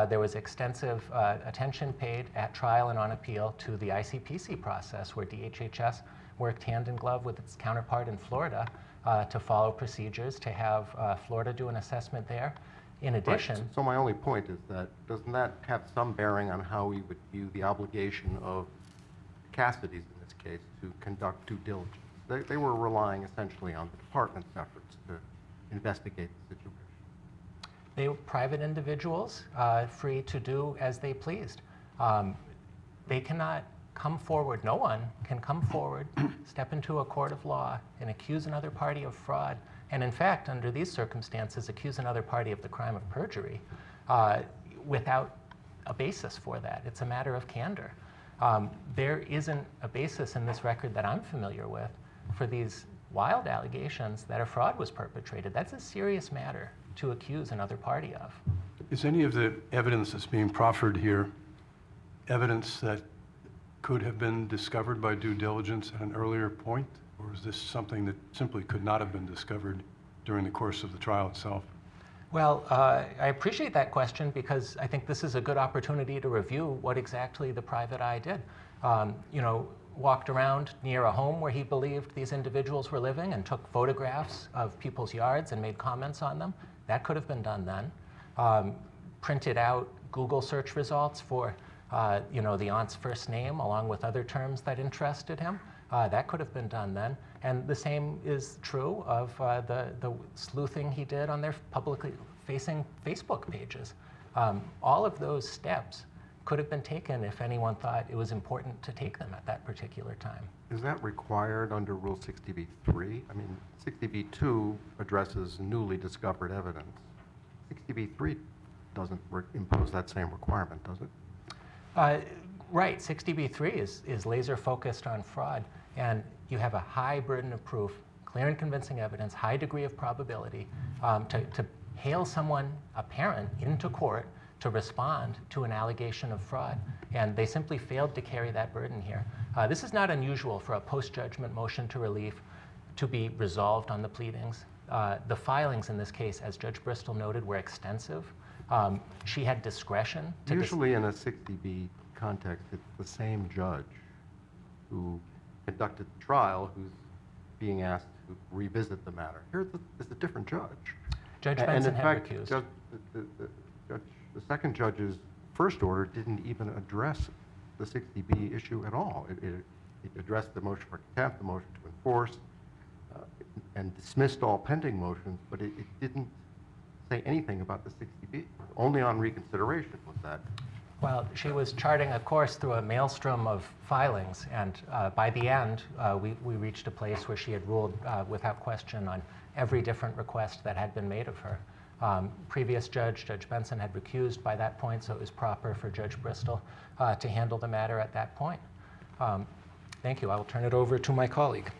there was extensive attention paid at trial and on appeal to the ICPC process, where DHHS worked hand in glove with its counterpart in Florida to follow procedures, to have Florida do an assessment there. In addition... Right. So my only point is that, doesn't that have some bearing on how we would view the obligation of Cassidys in this case to conduct due diligence? They were relying essentially on the department's efforts to investigate the situation. They were private individuals, free to do as they pleased. They cannot come forward, no one can come forward, step into a court of law and accuse another party of fraud, and in fact, under these circumstances, accuse another party of the crime of perjury without a basis for that. It's a matter of candor. There isn't a basis in this record that I'm familiar with for these wild allegations that a fraud was perpetrated. That's a serious matter to accuse another party of. Is any of the evidence that's being proffered here evidence that could have been discovered by due diligence at an earlier point? Or is this something that simply could not have been discovered during the course of the trial itself? Well, I appreciate that question because I think this is a good opportunity to review what exactly the private eye did. Walked around near a home where he believed these individuals were living and took photographs of people's yards and made comments on them. That could have been done then. Printed out Google search results for the aunt's first name along with other terms that interested him. That could have been done then. And the same is true of the sleuthing he did on their publicly facing Facebook pages. All of those steps could have been taken if anyone thought it was important to take them at that particular time. Is that required under Rule 60b-3? I mean, 60b-2 addresses newly discovered evidence. 60b-3 doesn't impose that same requirement, does it? Right, 60b-3 is laser focused on fraud, and you have a high burden of proof, clear and convincing evidence, high degree of probability to hail someone, a parent, into court to respond to an allegation of fraud, and they simply failed to carry that burden here. This is not unusual for a post-judgment motion to relief to be resolved on the pleadings. The filings in this case, as Judge Bristol noted, were extensive. She had discretion to... Usually in a 60b context, it's the same judge who conducted the trial who's being asked to revisit the matter. Here it's a different judge. Judge Benson had recused. The second judge's first order didn't even address the 60b issue at all. It addressed the motion for contempt, the motion to enforce, and dismissed all pending motions, but it didn't say anything about the 60b. Only on reconsideration was that. Well, she was charting a course through a maelstrom of filings, and by the end, we reached a place where she had ruled without question on every different request that had been made of her. Previous judge, Judge Benson, had recused by that point, so it was proper for Judge Bristol to handle the matter at that point. Thank you. I will turn it over to my colleague.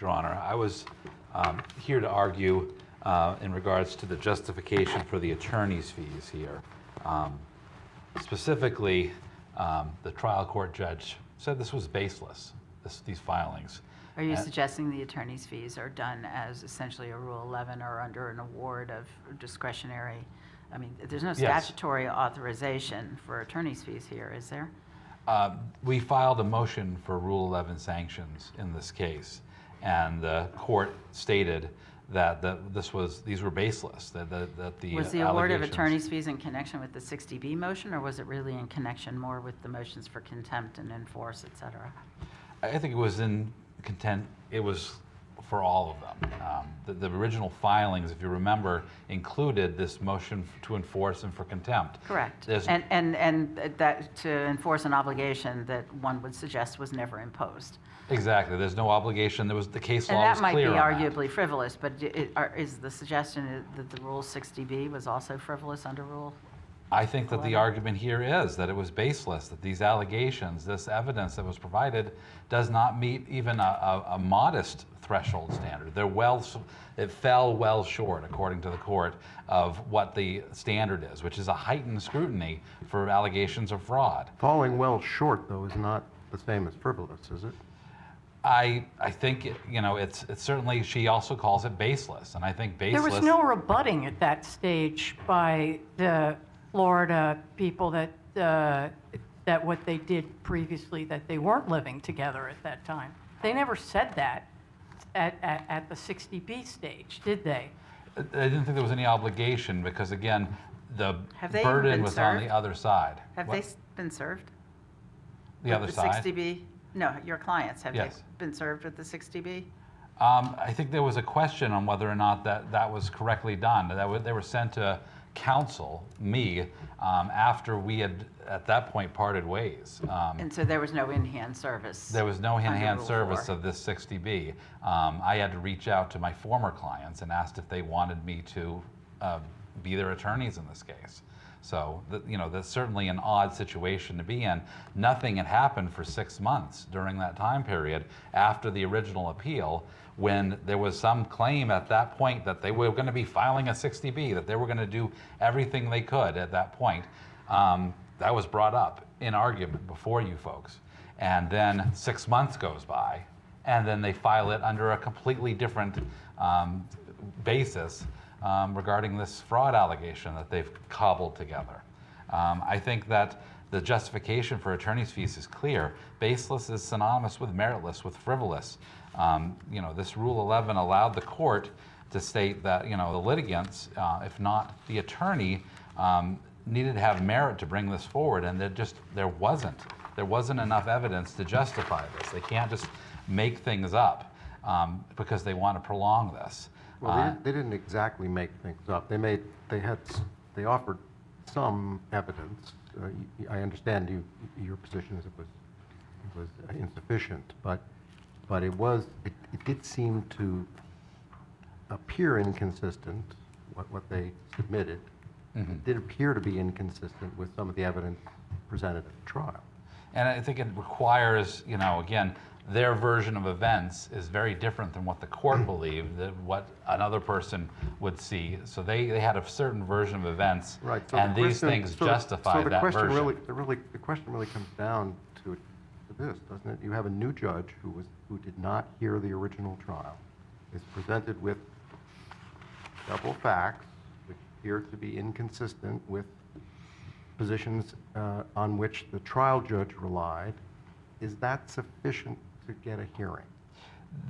Your Honor, I was here to argue in regards to the justification for the attorney's fees here. Specifically, the trial court judge said this was baseless, these filings. Are you suggesting the attorney's fees are done as essentially a Rule 11 or under an award of discretionary? I mean, there's no statutory authorization for attorney's fees here, is there? We filed a motion for Rule 11 sanctions in this case, and the court stated that these were baseless. That the Was the award of allegations- attorney's fees in connection with the 60B motion, or was it really in connection more with the motions for contempt and enforce, et cetera? I think it was in content. It was for all of them. The original filings, if you remember, included this motion to enforce and for contempt. Correct. There's- And that to enforce an obligation that one would suggest was never imposed. Exactly. There's no obligation. There was the case law And was that might be clear on that. arguably frivolous, but is the suggestion that the Rule 60B was also frivolous under Rule? I think that the 11? argument here is that it was baseless, that these allegations, this evidence that was provided does not meet even a modest threshold standard. It fell well short, according to the court, of what the standard is, which is a heightened scrutiny for allegations of fraud. Falling well short, though, is not the same as frivolous, is it? I think, it's certainly, she also calls it baseless, and I think baseless. There was no rebutting at that stage by the Florida people that what they did previously, that they weren't living together at that time. They never said that at the 60B stage, did they? I didn't think there was any obligation because, again, the Have they even burden been was on the served? other side. Have What? they been served? The with other the side? 60B? No, your clients, have they Yes. been served with the 60B? I think there was a question on whether or not that was correctly done. They were sent to counsel, me, after we had, at that point, parted ways. And so there was no in-hand service? There was no hand-in-hand Rule service 4. of this 60B. I had to reach out to my former clients and asked if they wanted me to be their attorneys in this case. So, that's certainly an odd situation to be in. Nothing had happened for 6 months during that time period after the original appeal, when there was some claim at that point that they were going to be filing a 60B, that they were going to do everything they could at that point. That was brought up in argument before you folks. And then 6 months goes by, and then they file it under a completely different basis regarding this fraud allegation that they've cobbled together. I think that the justification for attorney's fees is clear. Baseless is synonymous with meritless, with frivolous. This Rule 11 allowed the court to state that, the litigants, if not the attorney, needed to have merit to bring this forward, and there wasn't enough evidence to justify this. They can't just make things up because they want to prolong this. Well, they didn't exactly make things up. They offered some evidence. I understand your position is it was insufficient, but it did seem to appear inconsistent. What they submitted did appear to be inconsistent with some of the evidence presented at the trial. And I think it requires, again, their version of events is very different than what the court believed, that what another person would see. So they had a certain version of events, Right. So and the these question- things so- justify so the that question version. the question really comes down to this, doesn't it? You have a new judge who did not hear the original trial, is presented with several facts which appear to be inconsistent with positions on which the trial judge relied. Is that sufficient to get a hearing?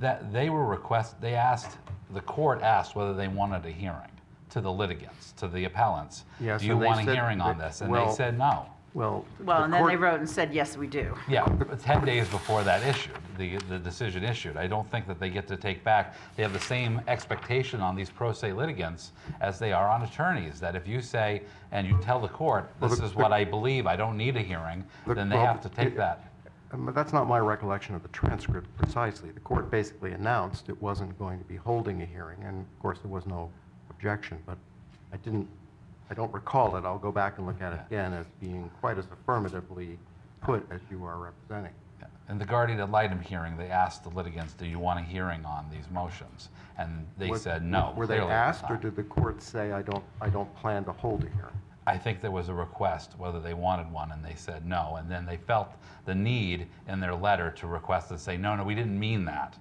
That the court asked whether they wanted a hearing to the litigants, to the appellants. Yes, Do you and they want a said hearing on that- this? And well, they said no. Well, Well, the and then they court- wrote and said, yes, we do. Yeah, 10 days before that issued, the decision issued. I don't think that they get to take back, they have the same expectation on these pro se litigants as they are on attorneys, that if you say, and you tell the court, Well, this is what I believe, I don't need a hearing, then they have to take that. That's not my recollection of the transcript precisely. The court basically announced it wasn't going to be holding a hearing, and of course there was no objection, but I don't recall it. I'll go back and look at it again as being quite as affirmatively put as you are representing. Yeah. In the guardian ad litem hearing, they asked the litigants, do you want a hearing on these motions? And they said no. Were they clearly at the asked, or time. did the court say, I don't plan to hold a hearing? I think there was a request whether they wanted one, and they said no. And then they felt the need in their letter to request and say, no, we didn't mean that.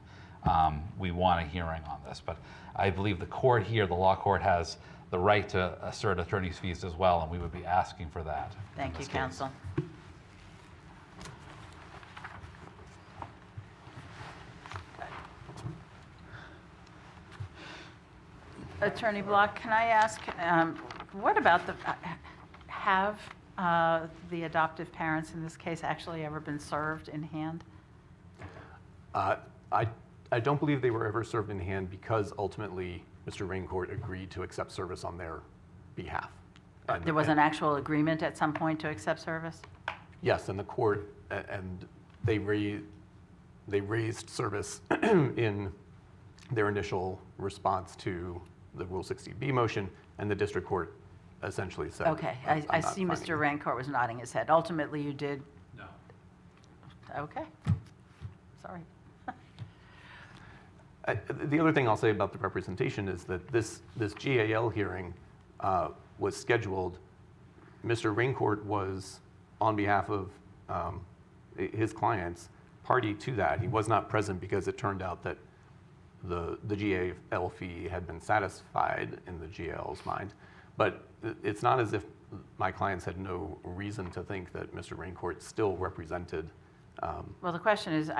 We want a hearing on this. But I believe the court here, the law court, has the right to assert attorney's fees as well, and we would be asking for that. Thank you, counsel. Attorney Block, can I ask, what about have the adoptive parents in this case actually ever been served in hand? I don't believe they were ever served in hand because ultimately Mr. Raincourt agreed to accept service on their behalf. There was an actual agreement at some point to accept service? Yes, and the court, and they raised service in their initial response to the Rule 60B motion, and the district court essentially said, Okay, "I'm I not see finding Mr. Rancourt was nodding his head. Ultimately, you did? No. Okay. Sorry. The other thing I'll say about the representation is that this GAL hearing was scheduled. Mr. Raincourt was, on behalf of his clients, party to that. He was not present because it turned out that the GAL fee had been satisfied in the GAL's mind. But it's not as if my clients had no reason to think that Mr. Raincourt still represented. Well, the question is,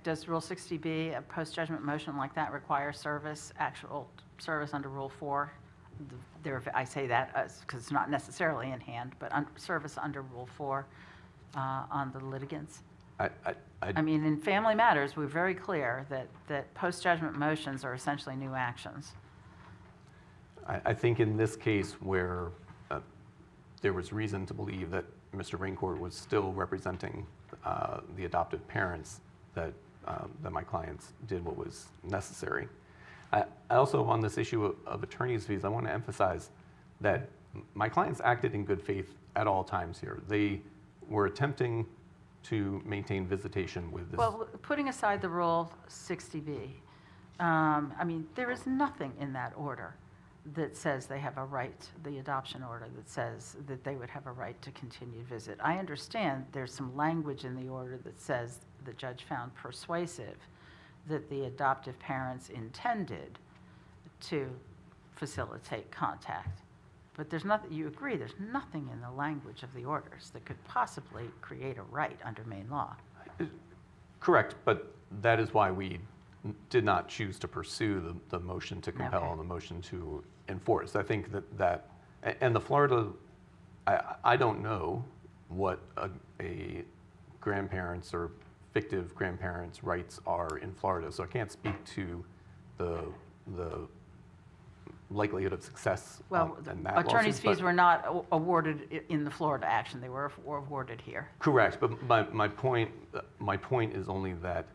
does Rule 60B, a post-judgment motion like that, require service, actual service under Rule 4? I say that because it's not necessarily in hand, but service under Rule 4 on the litigants? I mean, in family matters, we're very clear that post-judgment motions are essentially new actions. I think in this case where there was reason to believe that Mr. Raincourt was still representing the adoptive parents, that my clients did what was necessary. I also, on this issue of attorney's fees, I want to emphasize that my clients acted in good faith at all times here. They were attempting to maintain visitation with this. Well, putting aside the Rule 60B, I mean, there is nothing in that order that says they have a right, the adoption order that says that they would have a right to continue visit. I understand there's some language in the order that says the judge found persuasive that the adoptive parents intended to facilitate contact. But there's nothing, you agree, there's nothing in the language of the orders that could possibly create a right under Maine law. Correct, but that is why we did not choose to pursue the motion to compel and the motion to enforce. I think that and the Florida, I don't know what a grandparent's or fictive grandparents' rights are in Florida, so I can't speak to the likelihood of success Well, in that attorney's lawsuit, fees but- were not awarded in the Florida action. They were awarded here. Correct, but my point is only that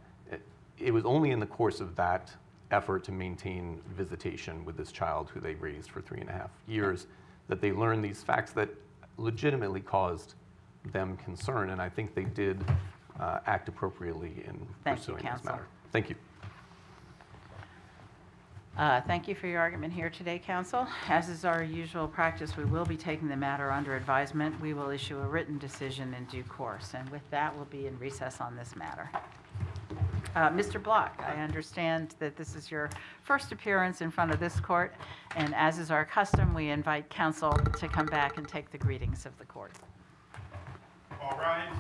it was only in the course of that effort to maintain visitation with this child who they raised for 3.5 years that they learned these facts that legitimately caused them concern, and I think they did act appropriately in Thank you, pursuing this counsel. matter. Thank you. Thank you for your argument here today, counsel. As is our usual practice, we will be taking the matter under advisement. We will issue a written decision in due course, and with that, we'll be in recess on this matter. Mr. Block, I understand that this is your first appearance in front of this court, and as is our custom, we invite counsel to come back and take the greetings of the court. All rise.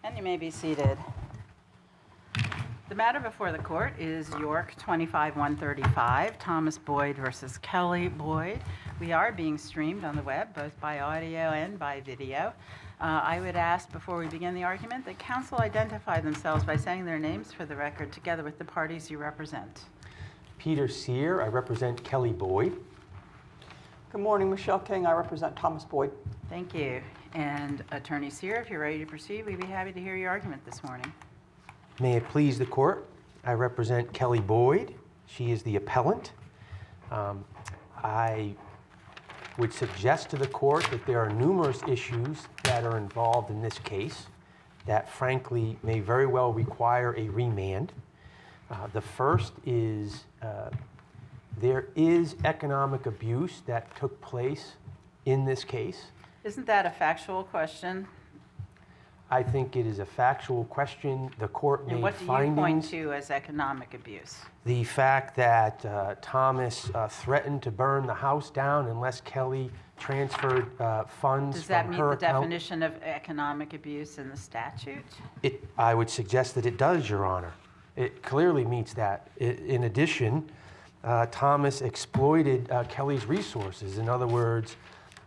And you may be seated. The matter before the court is York 25-135, Thomas Boyd versus Kelly Boyd. We are being streamed on the web, both by audio and by video. I would ask, before we begin the argument, that counsel identify themselves by saying their names for the record, together with the parties you represent. Peter Sear, I represent Kelly Boyd. Good morning, Michelle King. I represent Thomas Boyd. Thank you. And Attorney Sear, if you're ready to proceed, we'd be happy to hear your argument this morning. May it please the court, I represent Kelly Boyd. She is the appellant. I would suggest to the court that there are numerous issues that are involved in this case that frankly may very well require a remand. The first is there is economic abuse that took place in this case. Isn't that a factual question? I think it is a factual question. The court made And what do you findings. point to as economic abuse? The fact that Thomas threatened to burn the house down unless Kelly transferred funds Does that from meet her the account. definition of economic abuse in the statute? I would suggest that it does, Your Honor. It clearly meets that. In addition, Thomas exploited Kelly's resources. In other words,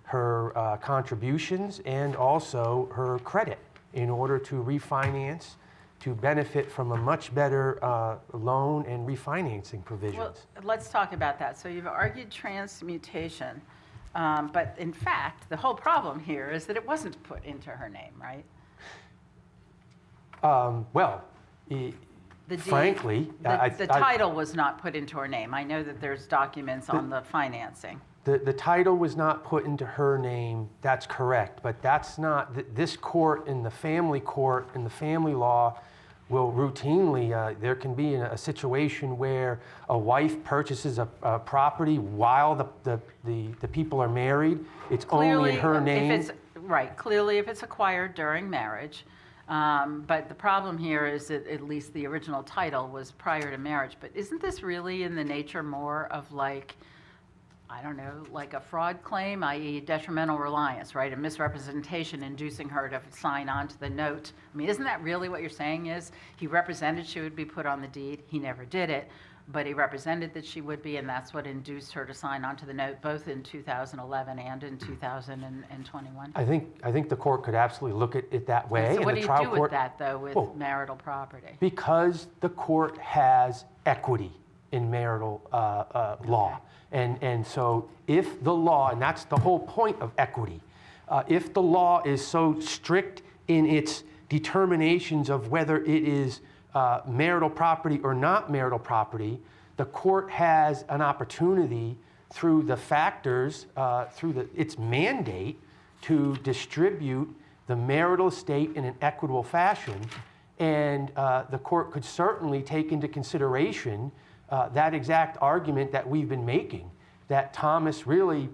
her contributions and also her credit in order to refinance, to benefit from a much better loan and refinancing provisions. Well, let's talk about that. So you've argued transmutation, but in fact, the whole problem here is that it wasn't put into her name, right? Frankly, the title was not put into her name. I know that there's documents on the financing. The title was not put into her name, that's correct, but that's not, this court and the family court and the family law will routinely, there can be a situation where a wife purchases a property while the people are married. It's only in her name. Clearly if it's acquired during marriage. But the problem here is that at least the original title was prior to marriage. But isn't this really in the nature more of like, I don't know, like a fraud claim, i.e. detrimental reliance, right? A misrepresentation inducing her to sign on to the note. I mean, isn't that really what you're saying is? He represented she would be put on the deed. He never did it, but he represented that she would be, and that's what induced her to sign on to the note, both in 2011 and in 2021. I think the court could absolutely look at it that way. So and what the do you trial do court, with that, though, with marital property? Because the court has equity in marital law. And so if the law, and that's the whole point of equity, if the law is so strict in its determinations of whether it is marital property or not marital property, the court has an opportunity through the factors, through its mandate to distribute the marital estate in an equitable fashion. And the court could certainly take into consideration that exact argument that we've been making, that Thomas really,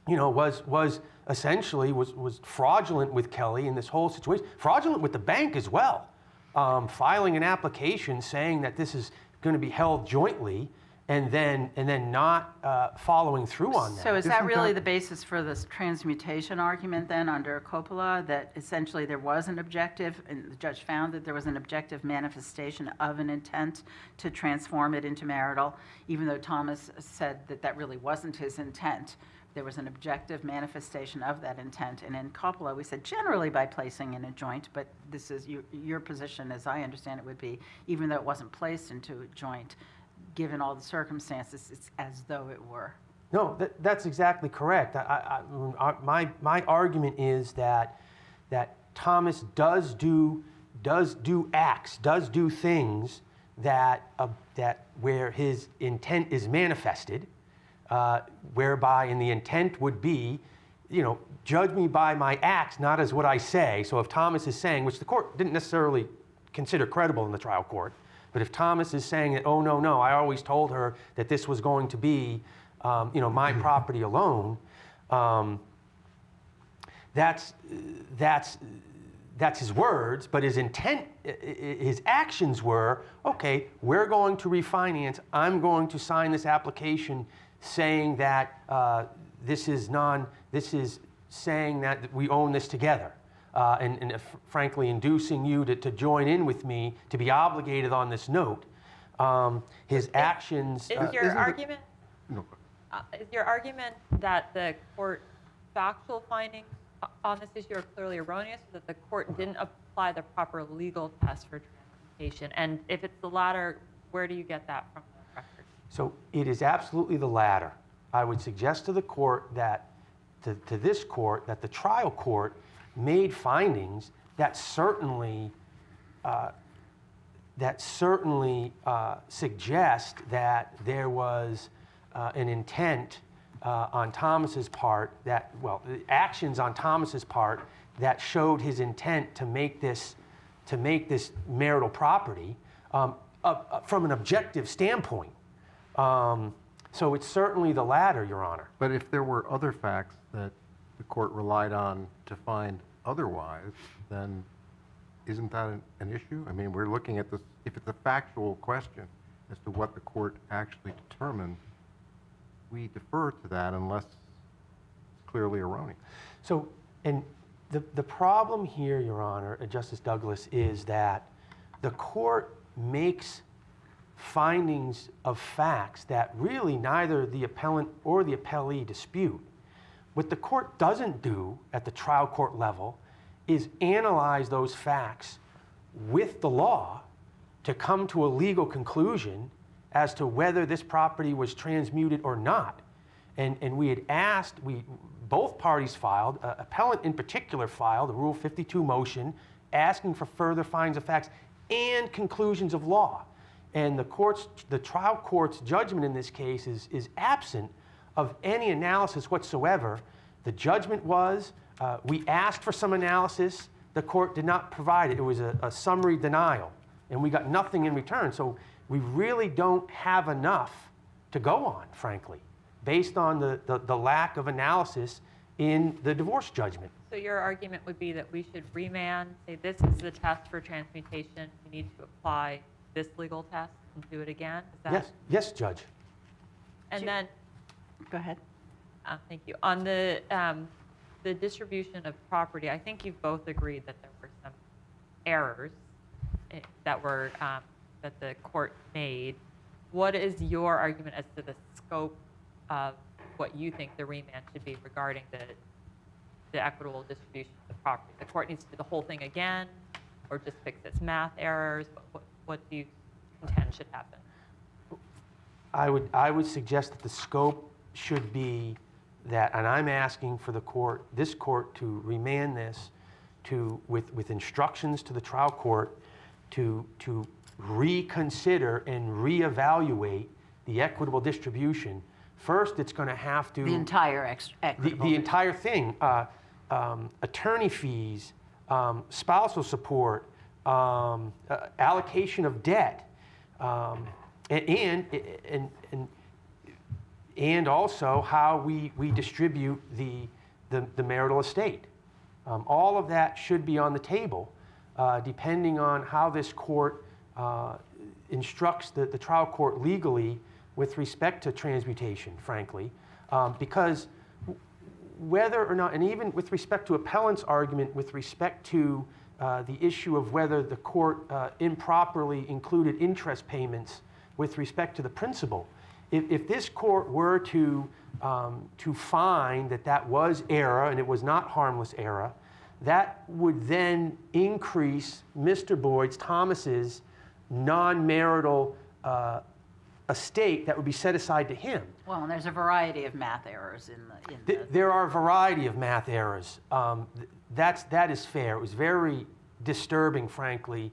was essentially fraudulent with Kelly in this whole situation, fraudulent with the bank as well, filing an application saying that this is going to be held jointly, and then not following through on that. So is that really the basis for this transmutation argument then under Coppola, that essentially there was an objective, and the judge found that there was an objective manifestation of an intent to transform it into marital, even though Thomas said that that really wasn't his intent? There was an objective manifestation of that intent. And in Coppola, we said generally by placing in a joint, but this is your position, as I understand it, would be even though it wasn't placed into a joint, given all the circumstances, it's as though it were. No, that's exactly correct. My argument is that Thomas does do acts, does do things that where his intent is manifested, whereby, and the intent would be, judge me by my acts, not as what I say. So if Thomas is saying, which the court didn't necessarily consider credible in the trial court, but if Thomas is saying that, oh, no, I always told her that this was going to be, my property alone, that's his words, but his intent, his actions were, okay, we're going to refinance. I'm going to sign this application saying that this is saying that we own this together. and frankly inducing you to join in with me to be obligated on this note. His actions. Is your isn't it- argument No, is your argument that the court factual findings on this issue are clearly erroneous, or that the court didn't apply the proper legal test for transportation? And if it's the latter, where do you get that from the record? So it is absolutely the latter. I would suggest to the court that, to this court, that the trial court made findings that certainly suggest that there was an intent on Thomas's part, actions on Thomas's part that showed his intent to make this marital property from an objective standpoint. So it's certainly the latter, Your Honor. but if there were other facts that the court relied on to find otherwise, then isn't that an issue? I mean, we're looking at this, if it's a factual question as to what the court actually determined, we defer to that unless it's clearly erroneous. So, and the problem here, Your Honor, Justice Douglas, is that the court makes findings of facts that really neither the appellant or the appellee dispute. What the court doesn't do at the trial court level is analyze those facts with the law to come to a legal conclusion as to whether this property was transmuted or not. And we had asked, both parties filed, appellant in particular filed a Rule 52 motion asking for further findings of facts and conclusions of law. And the trial court's judgment in this case is absent of any analysis whatsoever. The judgment was, we asked for some analysis, the court did not provide it. It was a summary denial, and we got nothing in return. So we really don't have enough to go on, frankly, based on the lack of analysis in the divorce judgment. So your argument would be that we should remand, say this is the test for transmutation, we need to apply this legal test and do it again? Is that? Yes, Judge. And then, Go ahead. thank you. On the distribution of property, I think you've both agreed that there were some errors that were that the court made. What is your argument as to the scope of what you think the remand should be regarding the equitable distribution of the property? The court needs to do the whole thing again, or just fix its math errors? What do you contend should happen? I would suggest that the scope should be that, and I'm asking for this court to remand this with instructions to the trial court to reconsider and reevaluate the equitable distribution. First, it's going to have to... The entire equitable. The entire thing, attorney fees, spousal support, allocation of debt, and also how we distribute the marital estate. All of that should be on the table, depending on how this court instructs the trial court legally with respect to transmutation, frankly, because whether or not, and even with respect to appellant's argument with respect to the issue of whether the court improperly included interest payments with respect to the principal, if this court were to find that was error and it was not harmless error, that would then increase Mr. Thomas's non-marital estate that would be set aside to him. Well, and there's a variety of math errors in the There are a variety of math errors. That is fair. It was very disturbing, frankly,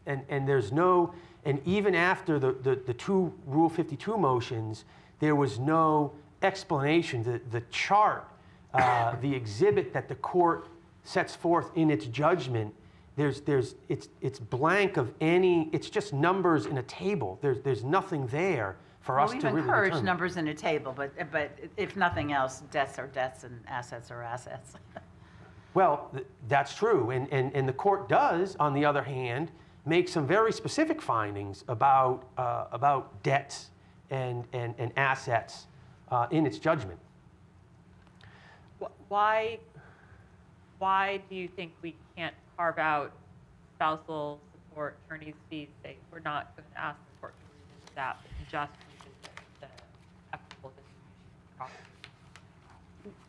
and there's no, and even after the two Rule 52 motions, there was no explanation. The chart, the exhibit that the court sets forth in its judgment, it's blank of any, it's just numbers in a table. There's nothing there for us to really We've encouraged determine. numbers in a table, but if nothing else, debts are debts and assets are assets. Well, that's true, and the court does, on the other hand, make some very specific findings about debts and assets in its judgment. Why why do you think we can't carve out spousal support, attorney's fees? Say we're not going to ask the court to revisit that, but just revisit the equitable distribution of property?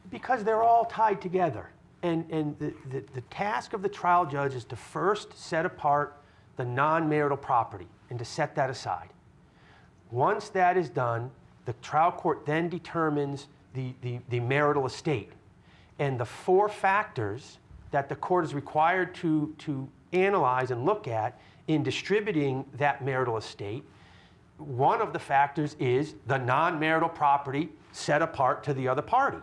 Because they're all tied together. And the task of the trial judge is to first set apart the non-marital property and to set that aside. Once that is done, the trial court then determines the marital estate. And the four factors that the court is required to analyze and look at in distributing that marital estate, one of the factors is the non-marital property set apart to the other party.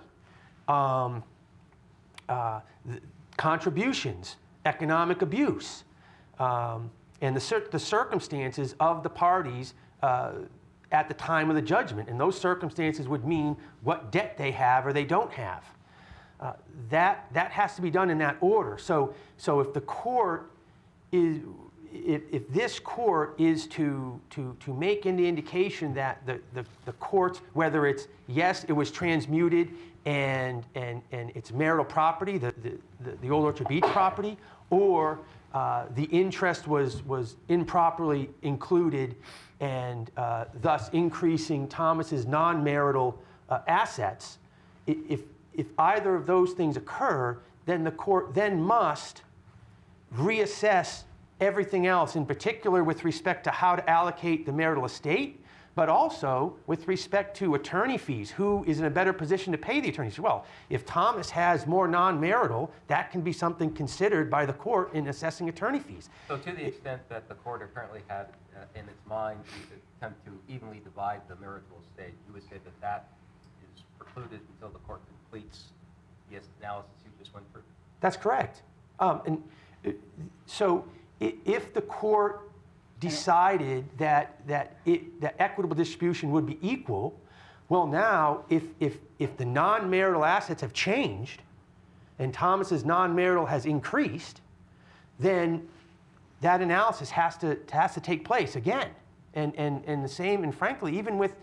Contributions, economic abuse, and the circumstances of the parties at the time of the judgment. And those circumstances would mean what debt they have or they don't have. That has to be done in that order. So if the court is, if this court is to make any indication that the courts, whether it's yes, it was transmuted and it's marital property, the Old Orchard Beach property, or the interest was improperly included and thus increasing Thomas's non-marital assets, if either of those things occur, then the court then must reassess everything else, in particular with respect to how to allocate the marital estate, but also with respect to attorney fees. Who is in a better position to pay the attorney fees? Well, if Thomas has more non-marital, that can be something considered by the court in assessing attorney fees. So to the extent that the court apparently had in its mind the attempt to evenly divide the marital estate, you would say that that is precluded until the court completes the analysis you just went through? That's correct. So if the court decided that equitable distribution would be equal, well, now if the non-marital assets have changed and Thomas's non-marital has increased, then that analysis has to take place again. And the same, and frankly, even with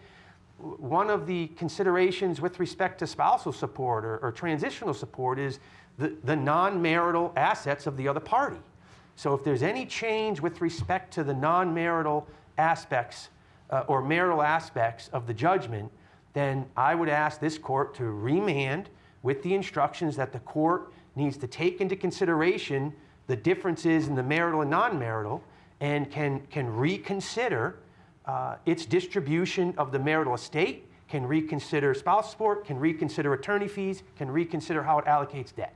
one of the considerations with respect to spousal support or transitional support is the non-marital assets of the other party. So if there's any change with respect to the non-marital aspects or marital aspects of the judgment, then I would ask this court to remand with the instructions that the court needs to take into consideration the differences in the marital and non-marital and can reconsider its distribution of the marital estate, can reconsider spousal support, can reconsider attorney fees, can reconsider how it allocates debt.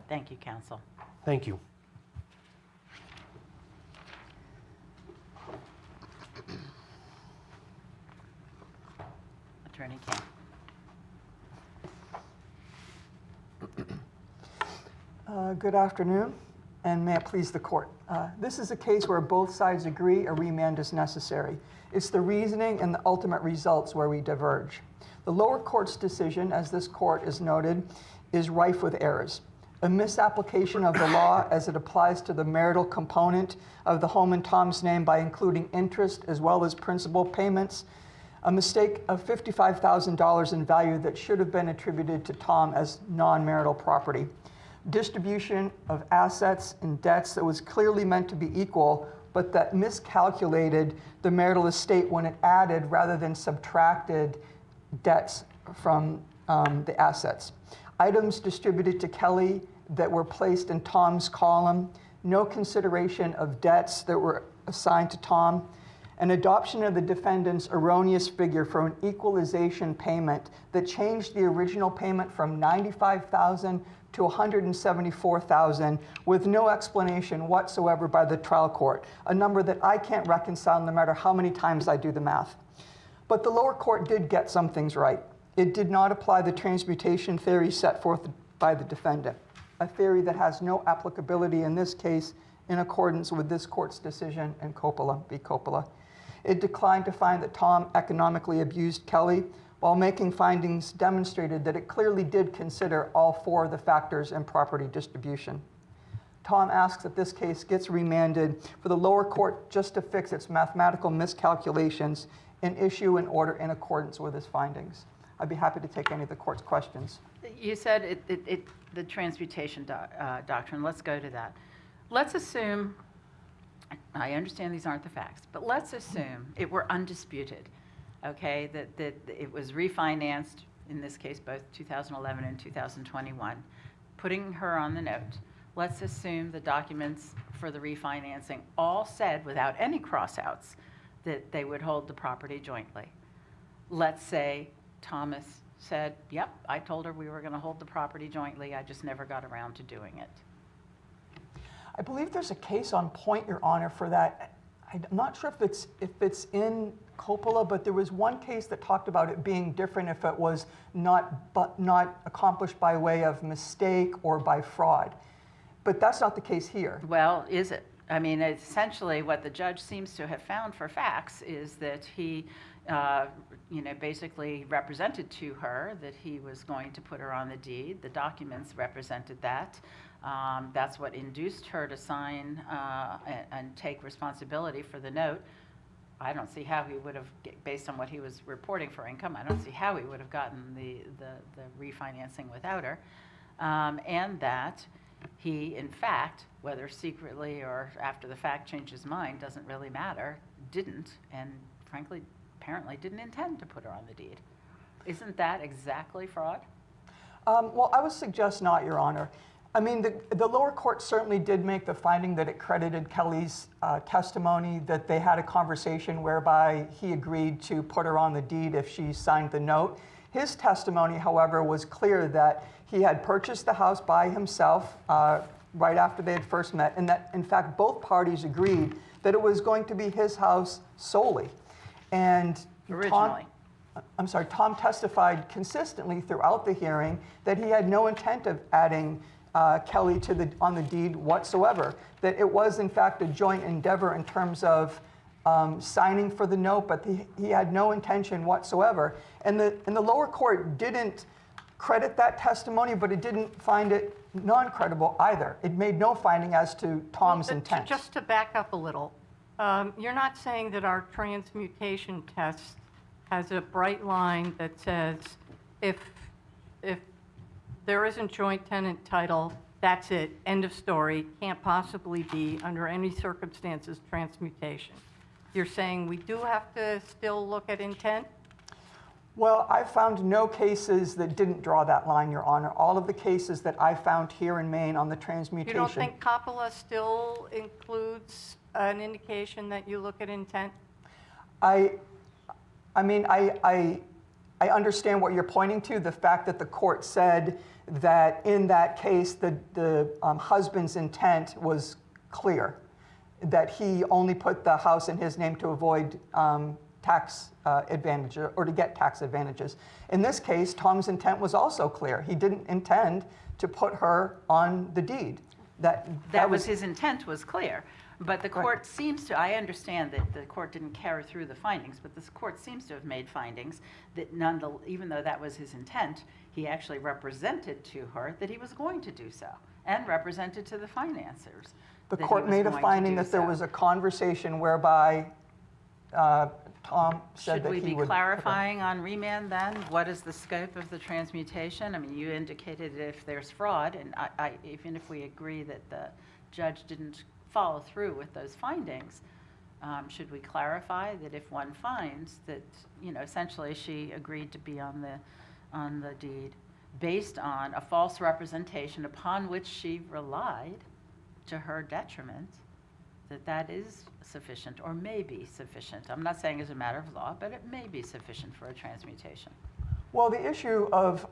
Thank you, counsel. Thank you. Attorney King. Good afternoon, and may it please the court. This is a case where both sides agree a remand is necessary. It's the reasoning and the ultimate results where we diverge. The lower court's decision, as this court is noted, is rife with errors. A misapplication of the law as it applies to the marital component of the home in Tom's name by including interest as well as principal payments. A mistake of $55,000 in value that should have been attributed to Tom as non-marital property. Distribution of assets and debts that was clearly meant to be equal, but that miscalculated the marital estate when it added rather than subtracted debts from the assets. Items distributed to Kelly that were placed in Tom's column, no consideration of debts that were assigned to Tom, an adoption of the defendant's erroneous figure for an equalization payment that changed the original payment from $95,000 to $174,000 with no explanation whatsoever by the trial court, a number that I can't reconcile no matter how many times I do the math. But the lower court did get some things right. It did not apply the transmutation theory set forth by the defendant, a theory that has no applicability in this case in accordance with this court's decision in Coppola v. Coppola. It declined to find that Tom economically abused Kelly, while making findings demonstrated that it clearly did consider all four of the factors in property distribution. Tom asks that this case gets remanded for the lower court just to fix its mathematical miscalculations and issue an order in accordance with his findings. I'd be happy to take any of the court's questions. You said the transmutation doctrine. Let's go to that. Let's assume, I understand these aren't the facts, but let's assume it were undisputed, okay, that it was refinanced, in this case, both 2011 and 2021, putting her on the note. Let's assume the documents for the refinancing all said, without any crossouts, that they would hold the property jointly. Let's say Thomas said, yep, I told her we were going to hold the property jointly, I just never got around to doing it. I believe there's a case on point, Your Honor, for that. I'm not sure if it's in Coppola, but there was one case that talked about it being different if it was not accomplished by way of mistake or by fraud. But that's not the case here. Well, is it? I mean, essentially what the judge seems to have found for facts is that he, basically represented to her that he was going to put her on the deed. The documents represented that. That's what induced her to sign and take responsibility for the note. I don't see how he would have, based on what he was reporting for income, I don't see how he would have gotten the refinancing without her. And that he, in fact, whether secretly or after the fact changed his mind, doesn't really matter, didn't, and frankly, apparently didn't intend to put her on the deed. Isn't that exactly fraud? Well, I would suggest not, Your Honor. I mean, the lower court certainly did make the finding that it credited Kelly's testimony, that they had a conversation whereby he agreed to put her on the deed if she signed the note. His testimony, however, was clear that he had purchased the house by himself right after they had first met, and that, in fact, both parties agreed that it was going to be his house solely. And Originally. Tom testified consistently throughout the hearing that he had no intent of adding Kelly on the deed whatsoever, that it was, in fact, a joint endeavor in terms of signing for the note, but he had no intention whatsoever. And the lower court didn't credit that testimony, but it didn't find it non-credible either. It made no finding as to Tom's intent. Just to back up a little, you're not saying that our transmutation test has a bright line that says if there isn't joint tenant title, that's it, end of story, can't possibly be, under any circumstances, transmutation. You're saying we do have to still look at intent? Well, I found no cases that didn't draw that line, Your Honor. All of the cases that I found here in Maine on the transmutation. You don't think Coppola still includes an indication that you look at intent? I mean, I understand what you're pointing to, the fact that the court said that in that case, the husband's intent was clear, that he only put the house in his name to avoid tax advantage or to get tax advantages. In this case, Tom's intent was also clear. He didn't intend to put her on the deed. That was his intent was clear. But the court seems to, I understand that the court didn't carry through the findings, but this court seems to have made findings that even though that was his intent, he actually represented to her that he was going to do so, and represented to the financiers. The court made a finding that there was a conversation whereby Tom said that he would. Should we be clarifying on remand then? What is the scope of the transmutation? I mean, you indicated if there's fraud, and even if we agree that the judge didn't follow through with those findings, should we clarify that if one finds that, essentially she agreed to be on the deed based on a false representation upon which she relied to her detriment, that is sufficient or may be sufficient? I'm not saying as a matter of law, but it may be sufficient for a transmutation. Well, the issue of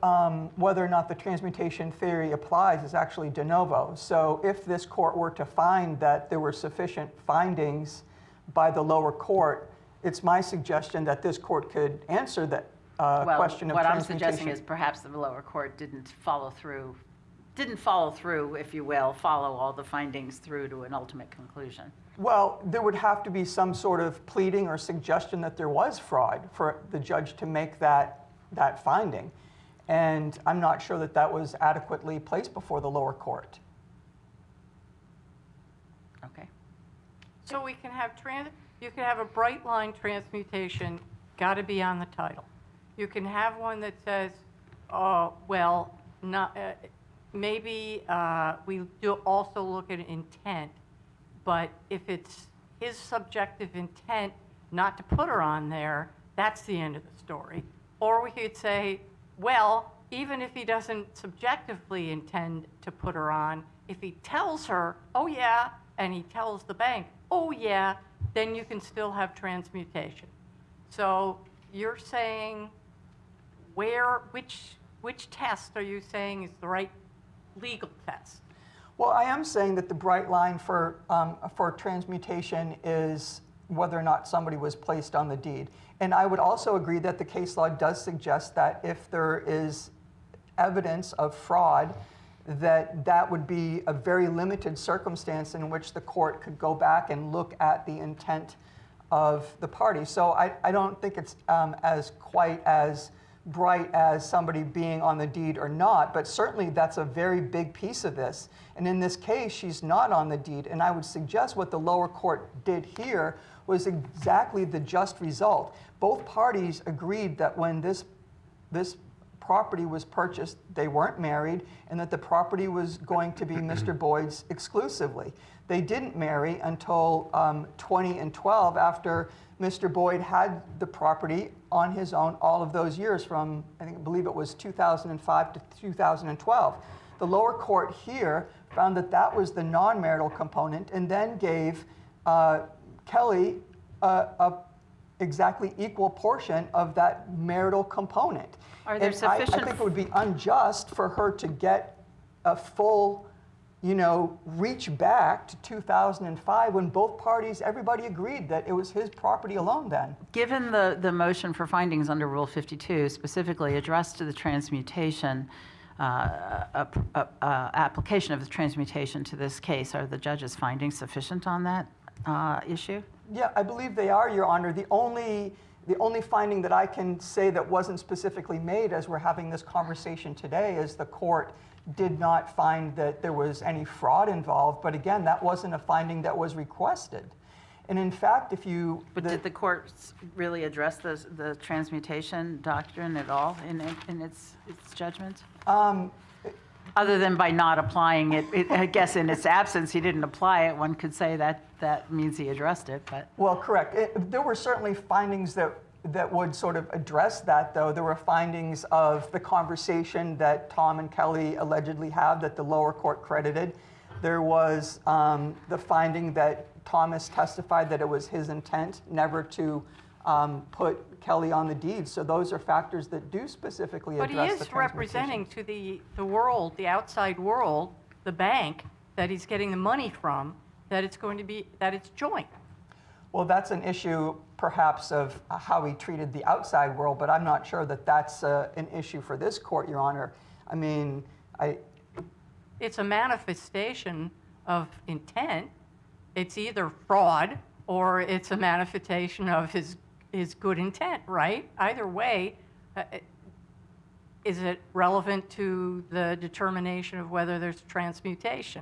whether or not the transmutation theory applies is actually de novo. So if this court were to find that there were sufficient findings by the lower court, it's my suggestion that this court could answer that question of transmutation. What I'm suggesting is perhaps the lower court didn't follow through, if you will, follow all the findings through to an ultimate conclusion. Well, there would have to be some sort of pleading or suggestion that there was fraud for the judge to make that finding. And I'm not sure that that was adequately placed before the lower court. Okay. So you can have a bright line transmutation, got to be on the title. You can have one that says, oh, well, not, maybe we do also look at intent, but if it's his subjective intent not to put her on there, that's the end of the story. Or we could say, well, even if he doesn't subjectively intend to put her on, if he tells her, oh yeah, and he tells the bank, oh yeah, then you can still have transmutation. So you're saying which test are you saying is the right legal test? Well, I am saying that the bright line for transmutation is whether or not somebody was placed on the deed. And I would also agree that the case law does suggest that if there is evidence of fraud, that would be a very limited circumstance in which the court could go back and look at the intent of the party. So I don't think it's as quite as bright as somebody being on the deed or not, but certainly that's a very big piece of this. And in this case, she's not on the deed, and I would suggest what the lower court did here was exactly the just result. Both parties agreed that when this property was purchased, they weren't married, and that the property was going to be Mr. Boyd's exclusively. They didn't marry until 2012, after Mr. Boyd had the property on his own all of those years from, I believe it was 2005 to 2012. The lower court here found that that was the non-marital component and then gave Kelly a exactly equal portion of that marital component. Are there sufficient? I think it would be unjust for her to get a full, reach back to 2005 when both parties, everybody agreed that it was his property alone then. Given the motion for findings under Rule 52, specifically addressed to the transmutation, application of the transmutation to this case, are the judge's findings sufficient on that issue? Yeah, I believe they are, Your Honor. The only finding that I can say that wasn't specifically made as we're having this conversation today is the court did not find that there was any fraud involved. But again, that wasn't a finding that was requested. And in fact, if you... But did the court really address the transmutation doctrine at all in its judgment? Other than by not applying it, I guess in its absence, he didn't apply it. One could say that means he addressed it, but... Well, correct. There were certainly findings that would sort of address that, though. There were findings of the conversation that Tom and Kelly allegedly have that the lower court credited. There was the finding that Thomas testified that it was his intent never to put Kelly on the deed. So those are factors that do specifically address the transmutation. But he is representing to the world, the outside world, the bank that he's getting the money from, that it's going to be, that it's joint. Well, that's an issue perhaps of how he treated the outside world, but I'm not sure that that's an issue for this court, Your Honor. I mean, It's a manifestation of intent. It's either fraud or it's a manifestation of his good intent, right? Either way, is it relevant to the determination of whether there's transmutation?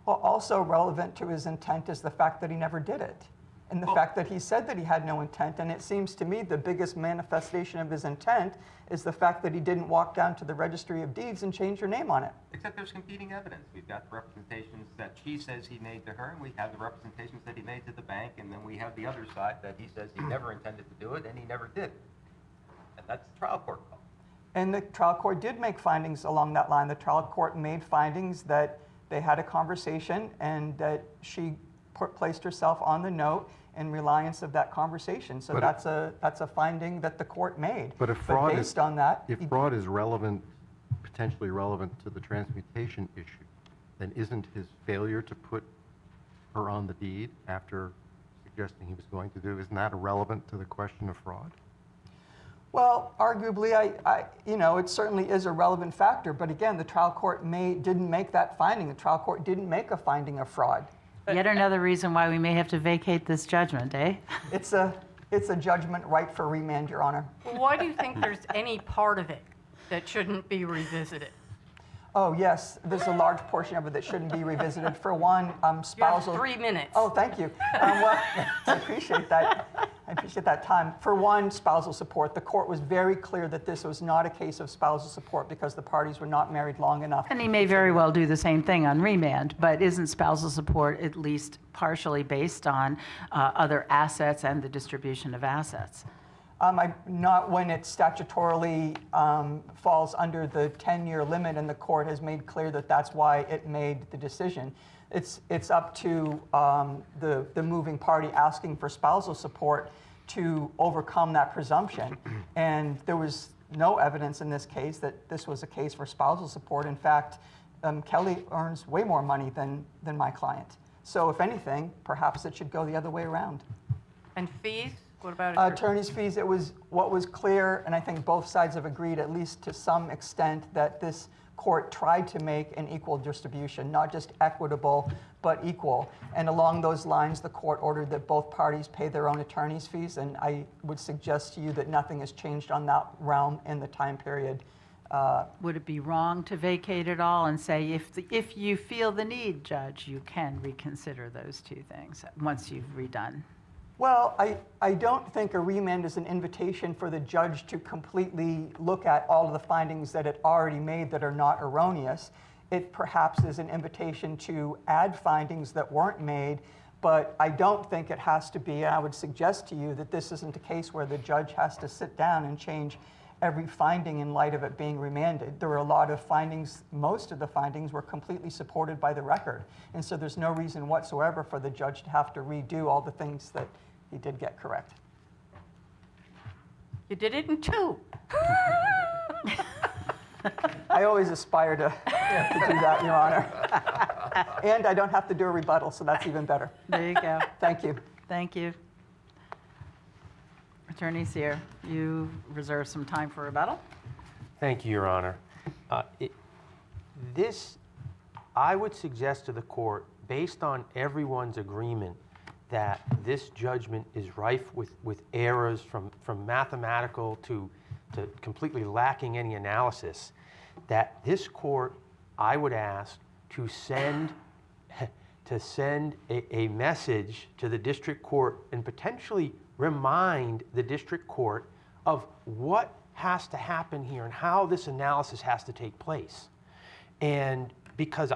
Well, also relevant to his intent is the fact that he never did it. And the fact that he said that he had no intent. And it seems to me the biggest manifestation of his intent is the fact that he didn't walk down to the registry of deeds and change your name on it. Except there's competing evidence. We've got the representations that she says he made to her, and we have the representations that he made to the bank, and then we have the other side that he says he never intended to do it, and he never did. And that's the trial court call. And the trial court did make findings along that line. The trial court made findings that they had a conversation and that she placed herself on the note in reliance of that conversation. So that's a finding that the court made. But if fraud based on that, if fraud is relevant, potentially relevant to the transmutation issue, then isn't his failure to put her on the deed after suggesting he was going to do, isn't that irrelevant to the question of fraud? well, arguably, it certainly is a relevant factor. But again, the trial court didn't make that finding. The trial court didn't make a finding of fraud. Yet another reason why we may have to vacate this judgment, eh? It's a judgment right for remand, Your Honor. Why do you think there's any part of it that shouldn't be revisited? Oh, yes, there's a large portion of it that shouldn't be revisited. For one, spousal... You have 3 minutes. Oh, thank you. Well, I appreciate that. I appreciate that time. For one, spousal support. The court was very clear that this was not a case of spousal support because the parties were not married long enough. And he may very well do the same thing on remand, but isn't spousal support at least partially based on other assets and the distribution of assets? Not when it statutorily falls under the 10-year limit, and the court has made clear that that's why it made the decision. It's up to the moving party asking for spousal support to overcome that presumption. And there was no evidence in this case that this was a case for spousal support. In fact, Kelly earns way more money than my client. So if anything, perhaps it should go the other way around. And fees? What about Attorney's fees? It was what was clear, and I think both sides have agreed, at least to some extent, that this court tried to make an equal distribution, not just equitable, but equal. And along those lines, the court ordered that both parties pay their own attorney's fees, and I would suggest to you that nothing has changed on that realm in the time period. Would it be wrong to vacate it all and say, if you feel the need, Judge, you can reconsider those two things once you've redone? Well, I don't think a remand is an invitation for the judge to completely look at all of the findings that it already made that are not erroneous. It perhaps is an invitation to add findings that weren't made, but I don't think it has to be, and I would suggest to you that this isn't a case where the judge has to sit down and change every finding in light of it being remanded. There were a lot of findings, most of the findings were completely supported by the record. And so there's no reason whatsoever for the judge to have to redo all the things that he did get correct. You did it in two. I always aspire to do that, Your Honor. And I don't have to do a rebuttal, so that's even better. There you go. Thank you. Thank you. Attorney Sear, you reserve some time for rebuttal. Thank you, Your Honor. I would suggest to the court, based on everyone's agreement, that this judgment is rife with errors from mathematical to completely lacking any analysis, that this court, I would ask, to send a message to the district court and potentially remind the district court of what has to happen here and how this analysis has to take place. And because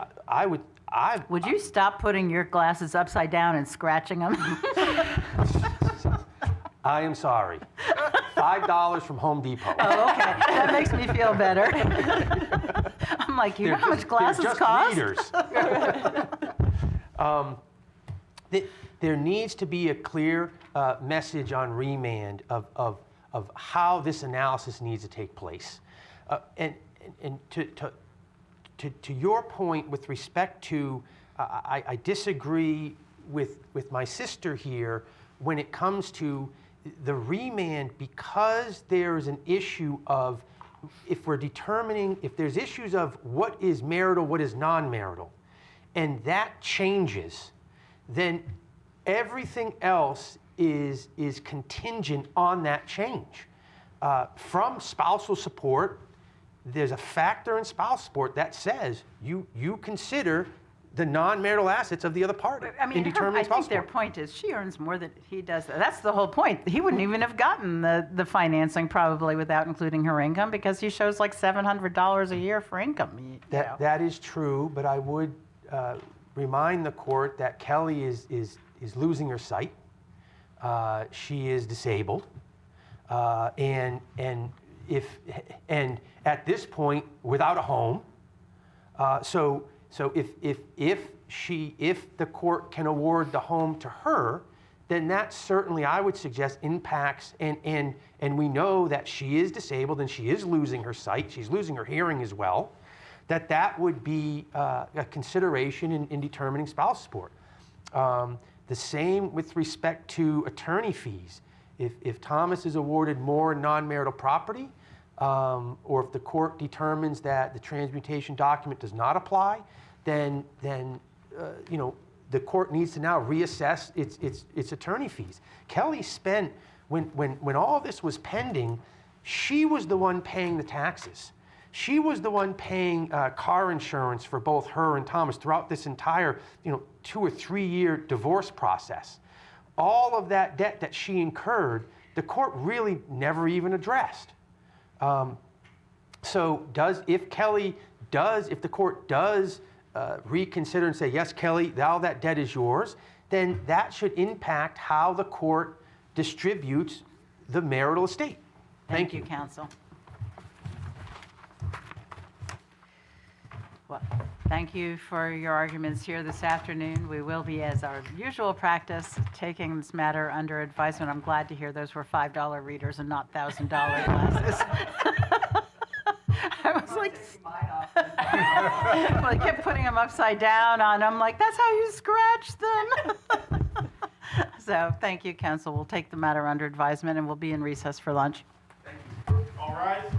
Would you stop putting your glasses upside down and scratching them? I am sorry. $5 from Home Depot. Oh, okay. That makes me feel better. I'm like, you know how much glasses cost? They're just readers. There needs to be a clear message on remand of how this analysis needs to take place. And to your point with respect to, I disagree with my sister here when it comes to the remand, because there's an issue of, if we're determining, if there's issues of what is marital, what is non-marital, and that changes, then everything else is contingent on that change. From spousal support, there's a factor in spousal support that says you consider the non-marital assets of the other party in determining spousal I think their support. point is she earns more than he does. That's the whole point. He wouldn't even have gotten the financing probably without including her income, because he shows like $700 a year for income. That is true, but I would remind the court that Kelly is losing her sight. She is disabled, and at this point without a home. So if the court can award the home to her, then that certainly, I would suggest, impacts, and we know that she is disabled and she is losing her sight, she's losing her hearing as well, that would be a consideration in determining spousal support. The same with respect to attorney fees. If Thomas is awarded more non-marital property, or if the court determines that the transmutation document does not apply, then the court needs to now reassess its attorney fees. Kelly spent, when all this was pending, she was the one paying the taxes. She was the one paying car insurance for both her and Thomas throughout this entire 2 or 3 year divorce process. all of that debt that she incurred, the court really never even addressed. So if the court does reconsider and say, yes, Kelly, all that debt is yours, then that should impact how the court distributes the marital estate. Thank you, counsel. Well, thank you for your arguments here this afternoon. We will be, as our usual practice, taking this matter under advisement. I'm glad to hear those were $5 readers and not $1,000 glasses. I was like, well, I kept putting them upside down on them, like, that's how you scratch them. So thank you, counsel. We'll take the matter under advisement and we'll be in recess for lunch. All rise.